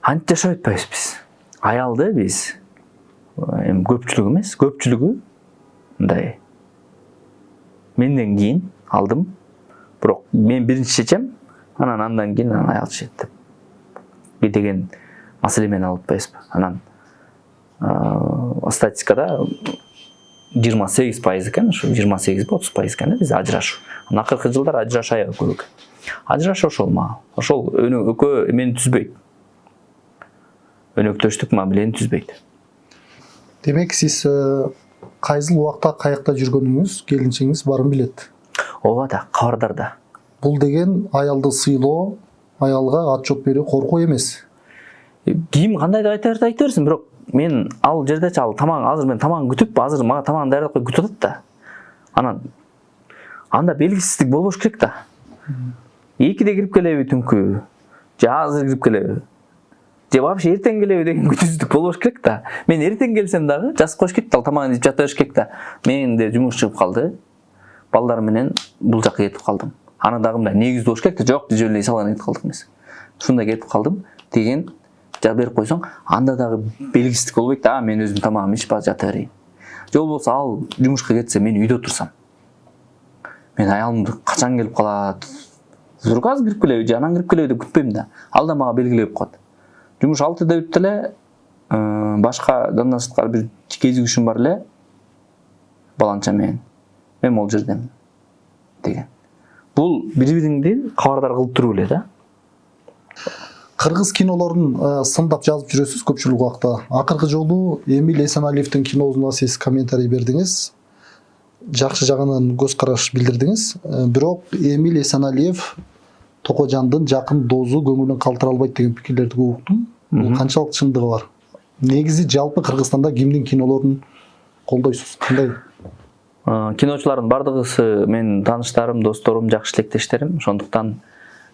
Антип жашап атпайбыз биз. Аялды биз эми көпчүлүгү эмес, көпчүлүгү мындай менден кийин алдым. Бирок мен биринчи чечем, андан кийин аял чечет деп. Би деген маселе менен алып атпайбызбы? Анан статистикада 28% экен, ушу 28-30% экен биз ажырашуу. Акыркы жылдар ажырашуу аябай көп экен. Ажырашуу ошол экөө эмени түзбөйт. Өнөктөштүк мамилени түзбөйт. Демек сиз кайсыл убакта каякта жүргөнүңүз келинчегиңиз баарын билет. ооба да, кабардар да. Бул деген аялды сыйлоо, аялга отчет берүү коркуу эмес. Ким кандай деп айта берсин, бирок мен ал жердечи ал тамак, азыр мен тамагын күтүп, азыр мага тамагын даярдап коюп күтүп атат да. Анан анда белгисиздик болбош керек да. 2-де кирип келеби түнкү, же азыр кирип келеби, же вообще эртең келеби деген күтүүсүздүк болбош керек да. Мен эртең келсем дагы жазып коюш керек да, ал тамагын жеп жата бериш керек да. Менде жумуш чыгып калды, балдар менен бул жакка кетип калдым. Аны дагы мындай негиздүү болуш керек да, жок жөн эле салган кетип калдык эмес. Ушундай кетип калдым деген жазып берип койсоң, анда дагы белгисиздик болбойт да, мен өзүм тамагымды ичип жата берейин. Же болбосо ал жумушка кетсе, мен үйдө турсам, мен аялымды качан келип калат, вдруг азыр кирип келеби же анан кирип келеби деп күтпөйм да. Ал да мага белгилеп коет. Жумуш 6-да бүтүп эле, башка дандаштар бир кезигишим бар эле, баланча менен. Мен могул жердемин деген. Бул бири-бириңди кабардар кылып туруп эле да. Кыргыз кинолорун сындап жазып жүрөсүз көпчүлүк убакта. Акыркы жолу Эмиль Эсеналиевдин киносуна сиз комментарий бердиңиз. Жакшы жагынан көз караш билдирдиңиз. Бирок Эмиль Эсеналиев Токожандын жакын досу, көңүлүн калтыра албайт деген пикирлерди көп уктум. Бул канчалык чындыгы бар? Негизи жалпы Кыргызстанда кимдин кинолорун колдойсуз? Кандай? Киночулардын бардыгысы менин тааныштарым, досторум, жакшы тилектештерим. Ошондуктан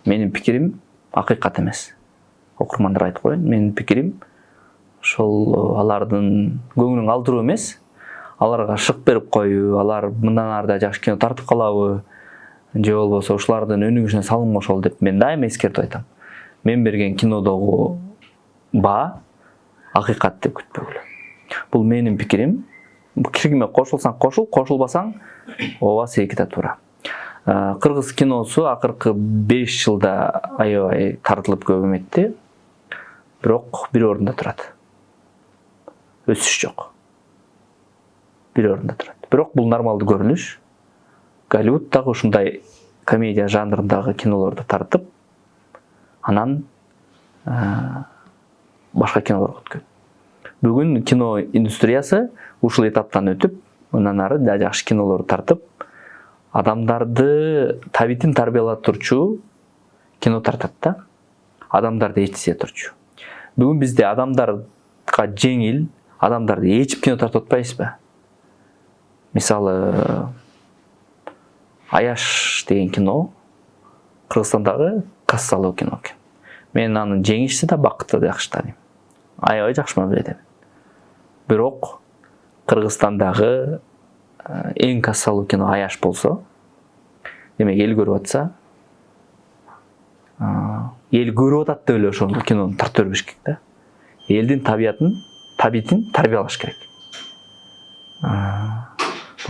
менин пикирим акыйкат эмес. Окурмандар айтып коеюн, менин пикирим ошол алардын көңүлүн калтыруу эмес. Аларга шык берип коюу, алар мындан ары да жакшы кино тартып калабы, же болбосо ушулардын өнүгүшүнө салым кошолу деп мен дайыма эскертип айтам. Мен берген кинодогу баа акыйкат деп күтпөгүлө. Бул менин пикирим. Пикириме кошулсаң кошул, кошулбасаң ооба сеники да туура. Кыргыз киносу акыркы 5 жылда аябай тартылып көп эметти. Бирок бир орунда турат. Өсүш жок. Бир орунда турат. Бирок бул нормалдуу көрүнүш. Голливуд дагы ушундай комедия жанрындагы кинолорду тартып, анан башка кинолорго өткөн. Бүгүн кино индустриясы ушул этаптан өтүп, андан ары да жакшы кинолорду тартып, адамдарды табитин тарбиялап турчу кино тартат да. Адамдарды ээрчите турчу. Бүгүн бизде адамдарга жеңил, адамдарды ээрчип кино тартып атпайбызбы? Мисалы, Аяш деген кино Кыргызстандагы кассалуу кино экен. Мен анын жеңишти да, бакытты да жакшы тааныйм. Аябай жакшы мамиле эдем. Бирок Кыргызстандагы эң кассалуу кино Аяш болсо, демек эл көрүп атса, эл көрүп атат деп эле ошол кинону тартып бербеш керек да. Элдин табитин тарбиялаш керек.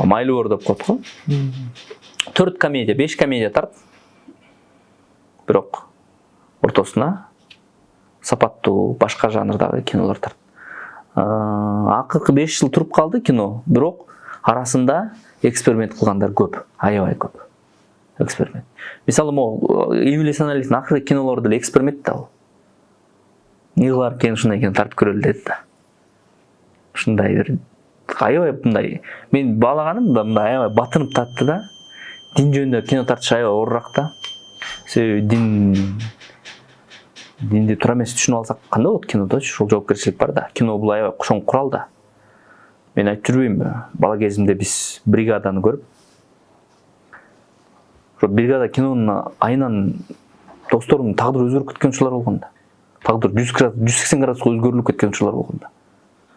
Майлуу ор деп коет го. 4 комедия, 5 комедия тарт. Бирок ортосуна сапаттуу башка жанрдагы кинолор тарт. Акыркы 5 жыл туруп калды кино, бирок арасында эксперимент кылгандар көп, аябай көп. Эксперимент. Мисалы, Эмиль Эсеналиевдин акыркы кинолору деле эксперимент да ал. Эмне кылар экен ушундай кино тартып көрөлү деди да. Ушундай бир аябай мындай мен баалаганым мындай аябай батынып татты да. Дин жөнүндө кино тартыш аябай оорураак да. Себеби динди туура эмес түшүнүп алсак кандай болот кинодочу? Ушул жоопкерчилик бар да. Кино бул аябай чоң курал да. Мен айтып жүрбөймбү? Бала кезимде биз бригаданы көрүп, ошо бригада кинонун айынан досторумдун тагдыры өзгөрүп кеткен учурлар болгон да. Тагдыр 180 градуска өзгөрүлүп кеткен учурлар болгон да.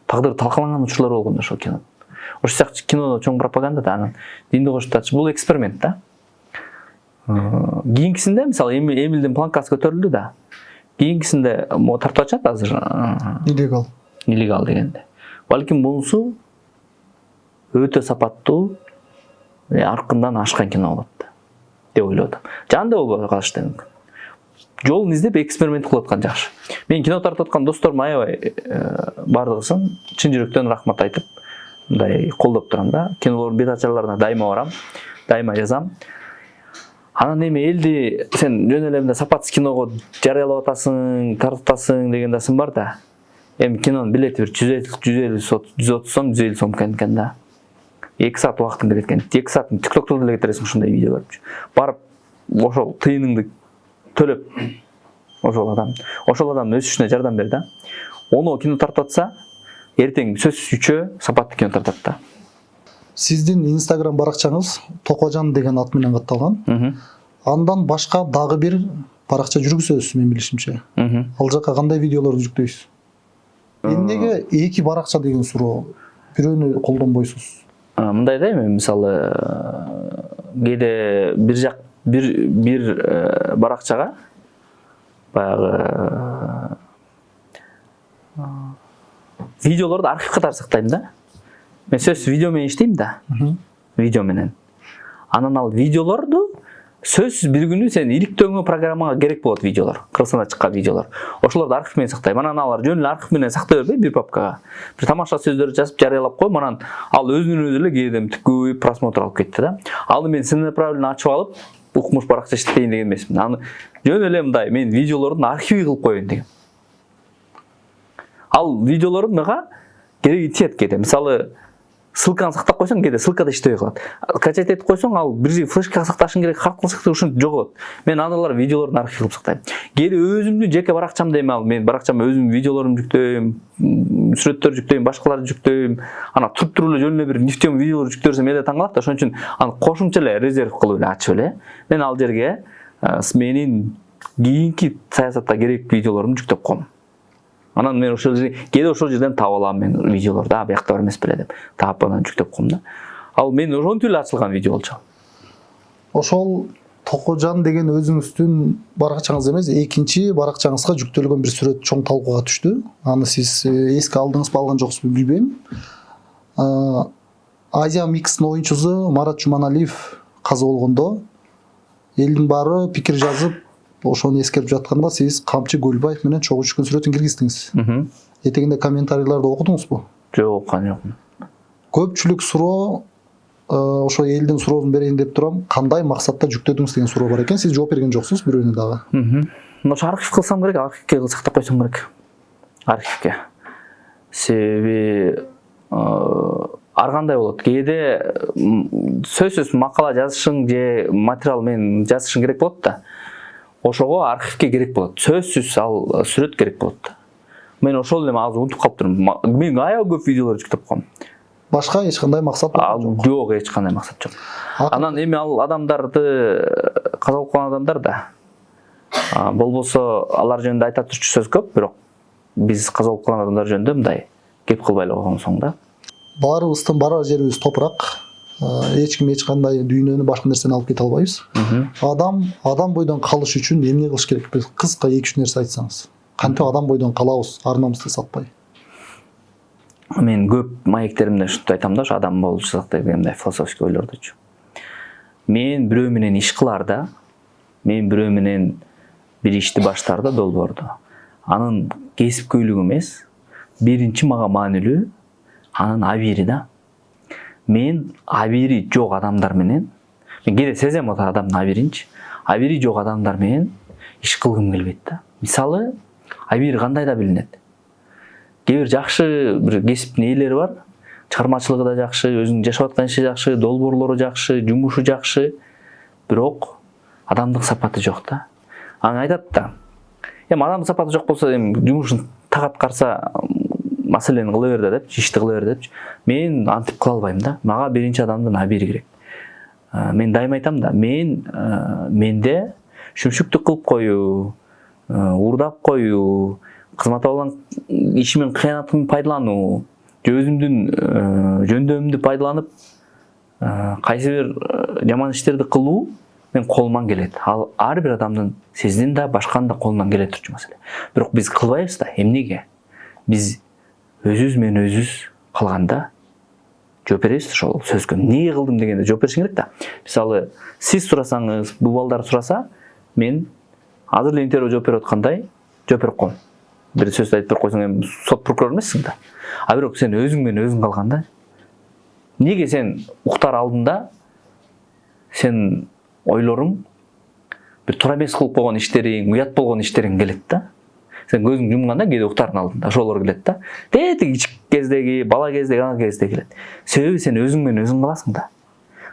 Тагдыр талкаланган учурлар болгон да ошол кино. Ошол сыяктуу кино чоң пропаганда да, анан динди коштатыш бул эксперимент да. Кийинкисинде мисалы Эмилдин планкасы көтөрүлдү да. Кийинкисинде тартып атышат азыр. Нелегал дегенде. Балким бунусу өтө сапаттуу, аркындан ашкан кино болот деп ойлодум. Жанда болбой калышы да мүмкүн. Жолун издеп эксперимент кылып аткан жакшы. Мен кино тартып аткан досторум аябай бардыгысын чын жүрөктөн рахмат айтып, мындай колдоп турам да. Кинолордун бет ачарларына дайыма барам, дайыма жазам. Анан эми элди сен жөн эле мындай сапатсыз киного жарыялап атасың, тартып атасың деген да сын бар да. Эми кинонун билети бир 150 сом, 150 сом экен да. 2 саат убактың кетет экен. 2 саатын TikTok'та деле кетерсиң ушундай видео көрүп. Барып ошол тыйыныңды төлөп ошол адам өсүшүнө жардам бер да. Оны кино тартып атса, эртең сөзсүз үчөө сапаттуу кино тартат да. Сиздин Instagram баракчаңыз Токожан деген ат менен катталган. Андан башка дагы бир баракча жүргүзөсүз мен билишимче. Ал жака кандай видеолорду жүктөйсүз? Эмнеге эки баракча деген суроо? Бирөөнү колдонбойсуз? Мындай да, эми мисалы кээде бир баракчага баягы видеолорду архив катары сактайм да. Мен сөзсүз видео менен иштейм да. Видео менен. Анан ал видеолорду сөзсүз бир күнү сен иликтөңө программага керек болот видеолор. Кыргызстанда чыккан видеолор. Ошолорду архив менен сактайм. Анан алар жөн эле архив менен сактай бербей бир папкага. Бир тамаша сөздөрдү жазып жарыялап коем. Анан ал өзүнөн өзү эле кээде көбөйүп просмотр алып кетти да. Аны мен целенаправленно ачып алып, укмуш баракча иштейин деген эмесмин. Аны жөн эле мындай мен видеолордун архиви кылып коеюн деген. Ал видеолорду мага кереги тиет кээде. Мисалы ссылканы сактап койсоң, кээде ссылка да иштебей калат. Качать этип койсоң, ал бир флешкага сакташың керек, хард кылсаң ушинтип жоголот. Мен аналар видеолордун архив кылып сактайм. Кээде өзүмдүн жеке баракчамда эми ал мен баракчама өзүмдүн видеолорумду жүктөйм, сүрөттөр жүктөйм, башкаларды жүктөйм. Ана туруп эле жөн эле бир нефтем видеолор жүктөрсөм эле таң калат да. Ошон үчүн аны кошумча эле резерв кылып эле ачып эле мен ал жерге менин кийинки саясатта керек видеолорумду жүктөп коем. Анан мен кээде ошол жерден таап алам мен видеолорду, биякта бар эмес беле деп. Таап анан жүктөп коем да. Ал мен ошентип эле ачылган видео болчу. Ошол Токожан деген өзүңүздүн баракчаңыз эмес, экинчи баракчаңызга жүктөлгөн бир сүрөт чоң талкууга түштү. Аны сиз эске алдыңызбы, алган жоксузбу билбейм. Азия Микстин оюнчусу Марат Жуманалиев каза болгондо элдин баары пикир жазып, ошону эскерип жатканда сиз Камчы Көлбаев менен чогуу түшкөн сүрөтүн киргиздиңиз. Этегинде комментарийлерди окудуңузбу? Жок, окуган жокмун. Көпчүлүк суроо ошо элдин суроосун берейин деп турам. Кандай максатта жүктөдүңүз деген суроо бар экен. Сиз жооп берген жоксуз бирөөнү дагы. Ошо архив кылсам керек, архивке сактап койсом керек. Архивке. Себеби ар кандай болот. Кээде сөзсүз макала жазышың же материал мен жазышың керек болот да. Ошого архивке керек болот. Сөзсүз ал сүрөт керек болот да. Мен ошол эле азыр унутуп калыптырмын. Мен аябай көп видеолор жүктөп коем. Башка эч кандай максат жок? Жок, эч кандай максат жок. Анан эми ал адамдарды каза болуп калган адамдар да. Болбосо алар жөнүндө айта турчу сөз көп, бирок биз каза болуп калган адамдар жөнүндө мындай кеп кылбай эле койгон соң да. Баарыбыздын барар жерибиз топурак. Эч ким эч кандай дүйнөнү башка нерсени алып кете албайбыз. Адам бойдон калыш үчүн эмне кылыш керек? Кыска 2-3 нерсе айтсаңыз. Кантип адам бойдон калабыз, арнамызды сатпай? Мен көп маектеримде ушинтип айтам да, ошо адам болушак дегендей философский ойлордучу. Мен бирөө менен иш кыларда, мен бирөө менен бир ишти баштарда долбоорду. Анын кесипкөйлүгү эмес, биринчи мага маанилүү анын абийири да. Мен абийири жок адамдар менен, мен кээде сезем ата адамдын абийиринчи. Абийири жок адамдар менен иш кылгым келбейт да. Мисалы, абийири кандай да билинет. Кээ бир жакшы бир кесиптин ээлери бар, чыгармачылыгы да жакшы, өзүнүн жашап аткан иши жакшы, долбоорлору жакшы, жумушу жакшы, бирок адамдык сапаты жок да. Аны айтат да. Эми адамдык сапаты жок болсо, эми жумушун так аткарса, маселени кыла бер да деп, ишти кыла бер деп. Мен антип кыла албайм да. Мага биринчи адамдын абийири керек. Мен дайыма айтам да, менде шүмшүктүк кылып коюу, уурдап коюу, кызмат алган ишимен кыянатымды пайдалануу, же өзүмдүн жөндөмүмдү пайдаланып кайсы бир жаман иштерди кылуу мен колуман келет. Ал ар бир адамдын сиздин да башканын да колунан келе турчу маселе. Бирок биз кылбайбыз да. Эмнеге? Биз өзүбүз менен өзүбүз калганда жооп беребиз ошол сөзгө. Эмне кылдым дегенде жооп беришиң керек да. Мисалы, сиз сурасаңыз, бул балдар сураса, мен азыр эле интервью жооп берип аткандай жооп берип коем. Бир сөз айтып берип койсоң, эми сот прокурор эмессиң да. А бирок сен өзүң менен өзүң калганда, неге сен уктар алдында сен ойлоруң бир туура эмес кылып койгон иштериң, уят болгон иштериң келет да. Сен көзүңдү жумганда кээде уктардын алдында ошолор келет да. Тетиги кездеги, бала кездеги, ана кездеги келет. Себеби сен өзүң менен өзүң каласың да.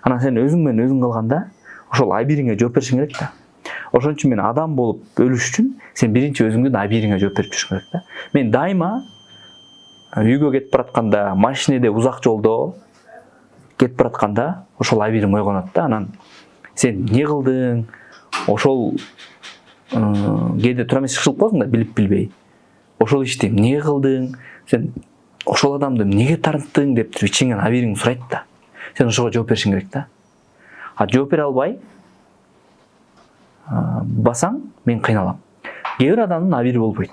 Анан сен өзүң менен өзүң калганда ошол абийириңе жооп беришиң керек да. Ошон үчүн мен адам болуп өлүш үчүн сен биринчи өзүңдүн абийириңе жооп берип жүрүшүң керек да. Мен дайыма үйгө кетип баратканда, машинеде узак жолдо кетип баратканда ошол абийирим ойгонот да. Анан сен эмне кылдың? Ошол кээде туура эмес кылып коесуң да, билип билбей. Ошол ишти эмне кылдың? Сен ошол адамды эмнеге тарттың деп туруп ичиңен абийириң сурайт да. Сен ошого жооп беришиң керек да. А жооп бере албай басаң, мен кыйналам. Кээ бир адамдын абийири болбойт.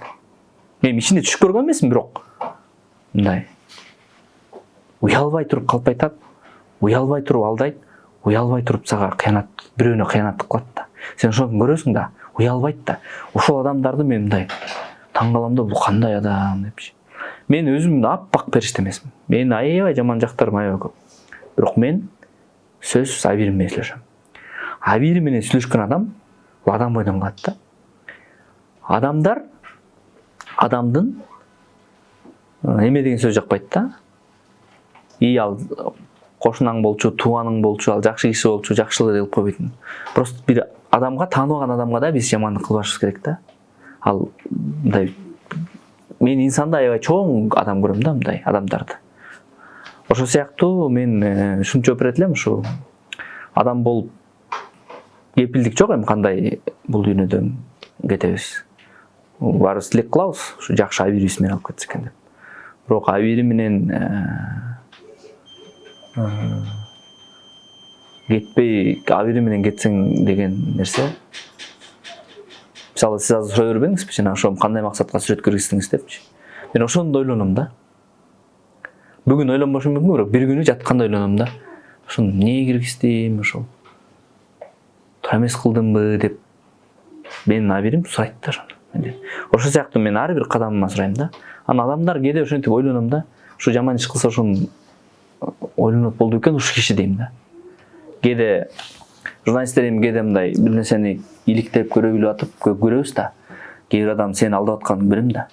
Мен ичинде түшүп көргөн эмесмин, бирок мындай уялбай туруп калп айтат, уялбай туруп алдайт, уялбай туруп сага кыянат, бирөөнө кыянаттык кылат да. Сен ошону көрөсүң да, уялбайт да. Ошол адамдарды мен мындай таң калам да, бул кандай адам депчи. Мен өзүмдү аппак периште эмесмин. Мен аябай жаман жактарым аябай көп. Бирок мен сөзсүз абийирим менен сүйлөшөм. Абийири менен сүйлөшкөн адам бул адам бойдон калат да. Адамдар адамдын эме деген сөз жакпайт да. Ал кошунаң болчу, тууганың болчу, ал жакшы киши болчу, жакшылык кылып койбойтун. Просто бир адамга, тааныбаган адамга да биз жамандык кылбашыбыз керек да. Ал мындай мен инсанды аябай чоң адам көрөм да, мындай адамдарды. Ошол сыяктуу мен ушинтип жооп берет элем, ушу адам болуп кепилдик жок эми кандай бул дүйнөдөн кетебиз. Баарыбыз тилек кылабыз, ушу жакшы абийирибиз менен алып кетсе экен деп. Бирок абийири менен кетпей, абийири менен кетсең деген нерсе. Мисалы сиз азыр сурай бербеңизби, жана ошону кандай максатка сүрөт киргиздиңиз депчи. Мен ошону да ойлоном да. Бүгүн ойлонбошум мүмкүн, бирок бир күнү жатканда ойлоном да. Ошону эмне киргиздим, ошол туура эмес кылдымбы деп менин абийирим сурайт да ошону. Ошол сыяктуу мен ар бир кадамыма сурайм да. Анан адамдар кээде ошентип ойлоном да. Ушу жаман иш кылса ошону ойлонот болду экен ушу киши дейм да. Кээде журналисттер эми кээде мындай бир нерсени иликтеп көрө билип атып көрөбүз да. Кээ бир адам сени алдап атканын билем да.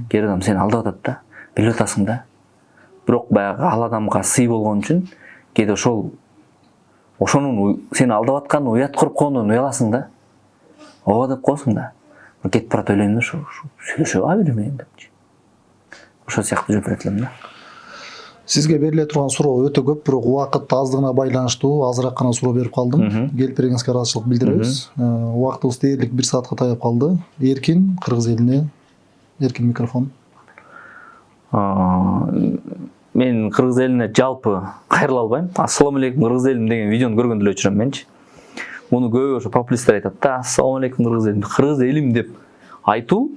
Кээ бир адам сени алдап атат да. Билип атасың да. Бирок баягы ал адамга сый болгон үчүн кээде ошонун сени алдап атканын уят кылып койгондон уяласың да. Ооба деп коесуң да. Кетип барат ойлойм да, сүйлөшөбү абийир менен депчи. Ошол сыяктуу жооп берет элем да. Сизге бериле турган суроо өтө көп, бирок убакыт аздыгына байланыштуу азыраак гана суроо берип калдым. Келипериңизге ыраазычылык билдиребиз. Убактыбыз дээрлик 1 саатка таяп калды. Эркин, кыргыз элине. Эркин, микрофон. Мен кыргыз элине жалпы кайрыла албайм. Ассалам алейкум кыргыз элим деген видеону көргөндө эле өчүрөм менчи. Муну көп ошо популисттер айтат да. Ассалам алейкум кыргыз элим. Кыргыз элим деп айтуу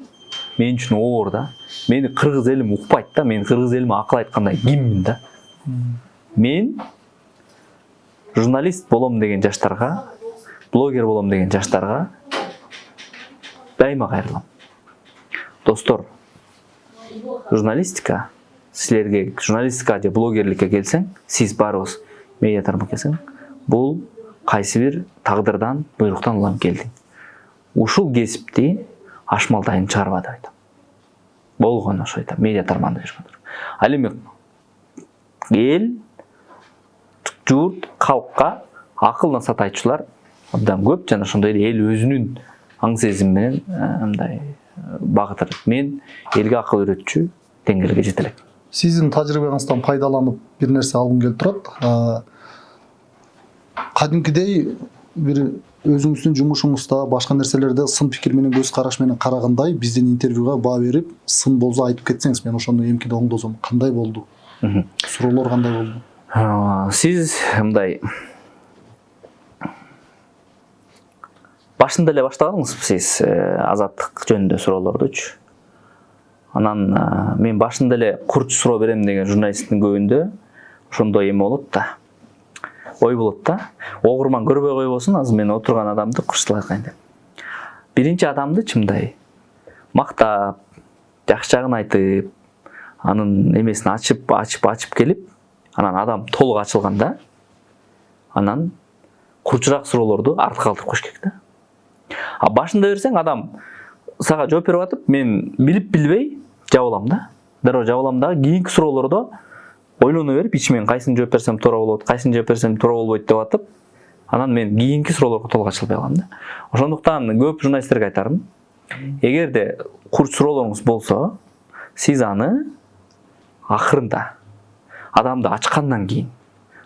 мен үчүн оор да. Мени кыргыз элим укпайт да. Мен кыргыз элиме акыл айткандай киммин да. Мен журналист болом деген жаштарга, блогер болом деген жаштарга дайыма кайрылам. Достор, журналистика силерге, журналистика же блогерликке келсең, сиз барыбыз медиа тармакка келсең, бул кайсы бир тагдырдан, буйруктан улам келдиң. Ушул кесипти ашмалтайын чыгарба деп айтам. Болгону ошо айтам, медиа тармагында жүргөндөр. Ал эми эл, журт, калкка акыл насаат айтчулар абдан көп, жана ошондой эле эл өзүнүн аң сезими менен мындай багытыр. Мен элге акыл үйрөтчү деңгээлге жете элек. Сиздин тажрыйбаңыздан пайдаланып бир нерсе алгым келип турат. Кадимкидей бир өзүңүздүн жумушуңузда, башка нерселерде сын пикир менен, көз караш менен карагандай биздин интервьюга баа берип, сын болсо айтып кетсеңиз, мен ошону эмкиде оңдосом. Кандай болду? Суроолор кандай болду? Сиз мындай башында эле баштагансызбы сиз азаттык жөнүндө суроолордучу? Анан мен башында эле курч суроо берем деген журналисттин көбүндө ошондой эме болот да. Ой болот да. Огурман көрбөй койбосун, азыр мен отурган адамды курчталай кайын деп. Биринчи адамды чымдай мактап, жакшы жагын айтып, анын эмесин ачып келип, анан адам толук ачылганда, анан курчураак суроолорду артка калтырып коюш керек да. А башында берсең, адам сага жооп берип атып, мен билип билбей жабылам да. Дароо жабылам да, кийинки суроолордо ойлоно берип, ичимен кайсыны жооп берсем туура болот, кайсыны жооп берсем туура болбойт деп атып, анан мен кийинки суроолорго толук ачылбай калам да. Ошондуктан көп журналисттерге айтарым, эгерде курч суроолоруңуз болсо, сиз аны акырында адамды ачкандан кийин,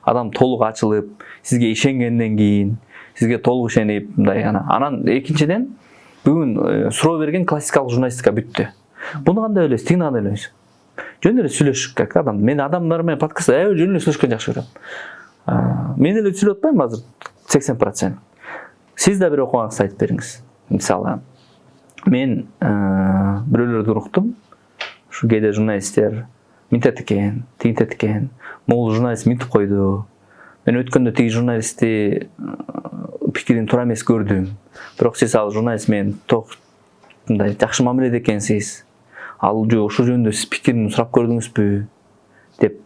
адам толук ачылып, сизге ишенгенден кийин, сизге толук ишенип, мындай анан экинчиден бүгүн суроо берген классикалык журналистика бүттү. Буну кандай ойлойсуз? Тигини кандай ойлойсуз? Жөн эле сүйлөшүш керек адам. Мен адамдар менен подкаст жөн эле сүйлөшкөнү жакшы көрөм. Мен эле сүйлөп атпайм азыр 80%. Сиз да бир окугаңызды айтып бериңиз. Мисалы, мен бирөөлөрдү уруктум. Ушу кээде журналисттер минтет экен, тигинтет экен. Могул журналист минтип койду. Мен өткөндө тиги журналистти пикирин туура эмес көрдүм. Бирок сиз ал журналист менен мындай жакшы мамиледе экенсиз. Ал ошол жөнүндө сиз пикирин сурап көрдүңүзбү деп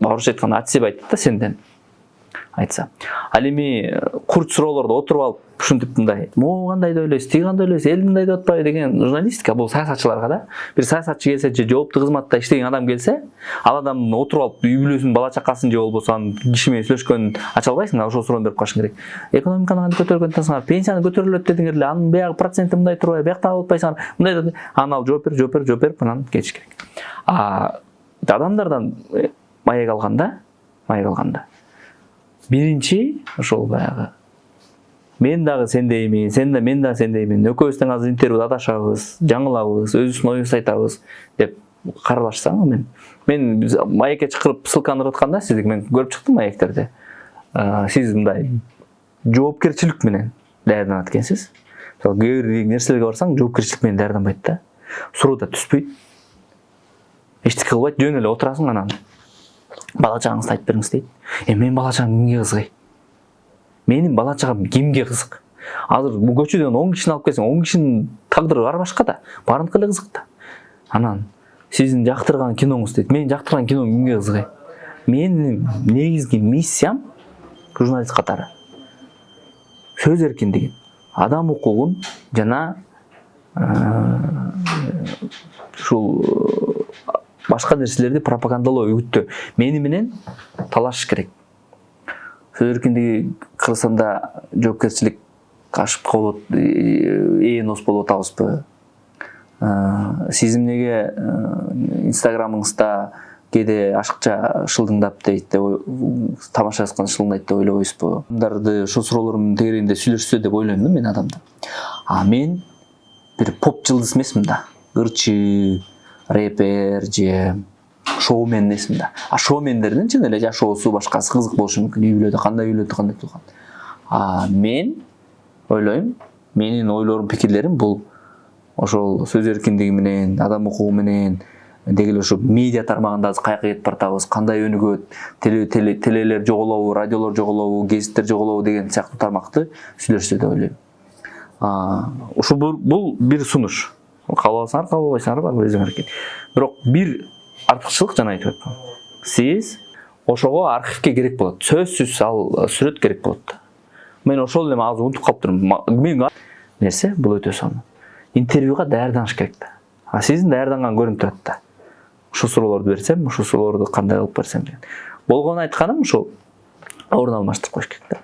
орусча айтканда отсеп айтты да сенден айтса. Ал эми курч суроолордо отуруп алып ушинтип мындай, могу кандай деп ойлойсуз, тиги кандай ойлойсуз, эл мындай деп атпайбы деген журналистика бул саясатчыларга да. Бир саясатчы келсе же жооптуу кызматта иштеген адам келсе, ал адамдын отуруп алып үй бүлөсүн, бала чакасын же болбосо киши менен сүйлөшкөнүн ача албайсың, ошол суроону берип калышың керек. Экономиканы кантип көтөргөн атасыңар, пенсияны көтөрүлөт дедиңер эле, анын биягы проценти мындай турбайбы, биякта алып атпайсыңар, мындай анан ал жооп берип анан кетиш керек. Адамдардан маек алганда биринчи ошол баягы мен дагы сендеймин, сен да мен да сендеймин, экөөбүз тең азыр интервьюда адашабыз, жаңылабыз, өзүбүздүн оюбузду айтабыз деп каралашсаң, мен маекке чакырып ссылканы ырып атканда сиздики мен көрүп чыктым маектерде. Сиз мындай жоопкерчилик менен даярданат экенсиз. Кээ бир нерселерге барсаң, жоопкерчилик менен даярданбайт да. Суроо да түспөйт. Эчтеке кылбайт, жөн эле отурасың анан бала чагыңызды айтып бериңиз дейт. Менин бала чагам кимге кызык? Менин бала чагам кимге кызык? Азыр бул көчөдөн 10 кишини алып келсең, 10 кишинин тагдыры ар башка да. Баарыныкы эле кызык да. Анан сиздин жактырган киноңуз дейт. Менин жактырган кином кимге кызык? Менин негизги миссиям журналист катары сөз эркиндигин, адам укугун жана ушул башка нерселерди пропагандалоо, үгүттөө мени менен талашыш керек. Сөз эркиндиги Кыргызстанда жоопкерчилик ашып калып, ээнос болуп атабызбы? Сиз эмнеге инстаграмыңызда кээде ашыкча шылдыңдап дейт деп, тамаша жазган шылдыңдайт деп ойлобойсузбу? Адамдарды ошол суроолордун тегерегинде сүйлөшсө деп ойлойм да мен адамды. Мен бир поп жылдыз эмесмин да. Ырчы, рэпер же шоумен эмесмин да. Шоумендердин чын эле жашоосу башкасы кызык болушу мүмкүн. Үй бүлөдө кандай турган. Мен ойлойм, менин ойлорум, пикирлерим бул ошол сөз эркиндиги менен, адам укугу менен, деги эле ошо медиа тармагында азыр каяка кетип баратабыз, кандай өнүгөт, телелер жоголобу, радиолор жоголобу, гезиттер жоголобу деген сыяктуу тармакты сүйлөшсө деп ойлойм. Ушул бул бир сунуш. Кабыл алсаңар, кабыл албайсыңар бар өзүңөр эркин. Бирок бир артыкчылык жана айтып өттүм. Сиз ошого архивке керек болот. Сөзсүз ал сүрөт керек болот. Мен ошол эле азыр унутуп калыптырмын. Мен нерсе бул өтө сонун. Интервьюга даярданыш керек да. Сиздин даярданган көрүнүп турат да. Ушул суроолорду берсем, ушул суроолорду кандай кылып берсем деген. Болгону айтканым ушул орун алмаштырып коюш керек да.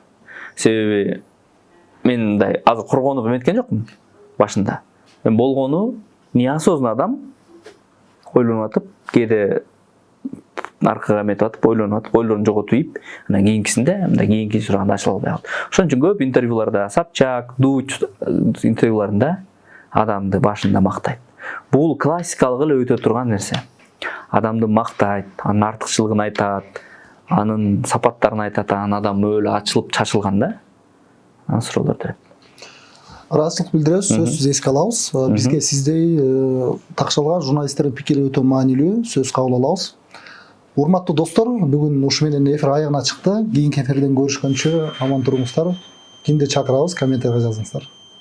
Себеби мен мындай азыр коргонуп эметкен жокмун башында. Мен болгону неосознанно адам ойлонуп атып, кээде аркага эметип атып, ойлонуп атып, ойлорун жоготуп ийип, анан кийинкисинде мындай кийинки сураганда ачыла албай калат. Ошон үчүн көп интервьюларда, Собчак, Дудь интервьюларында адамды башында мактайт. Бул классикалык эле өтө турган нерсе. Адамды мактайт, анын артыкчылыгын айтат, анын сапаттарын айтат, анан адам өлө ачылып чачылганда анан суроолор берет. Ыраазычылык билдиребиз, сөзсүз эске алабыз. Бизге сиздей такшалган журналисттердин пикири өтө маанилүү, сөз кабыл алабыз. Урматтуу достор, бүгүн ушу менен эфир аягына чыкты. Кийинки эфирден көрүшкөнчө аман туруңуздар. Кимди чакырабыз, комментарийге жазыңыздар.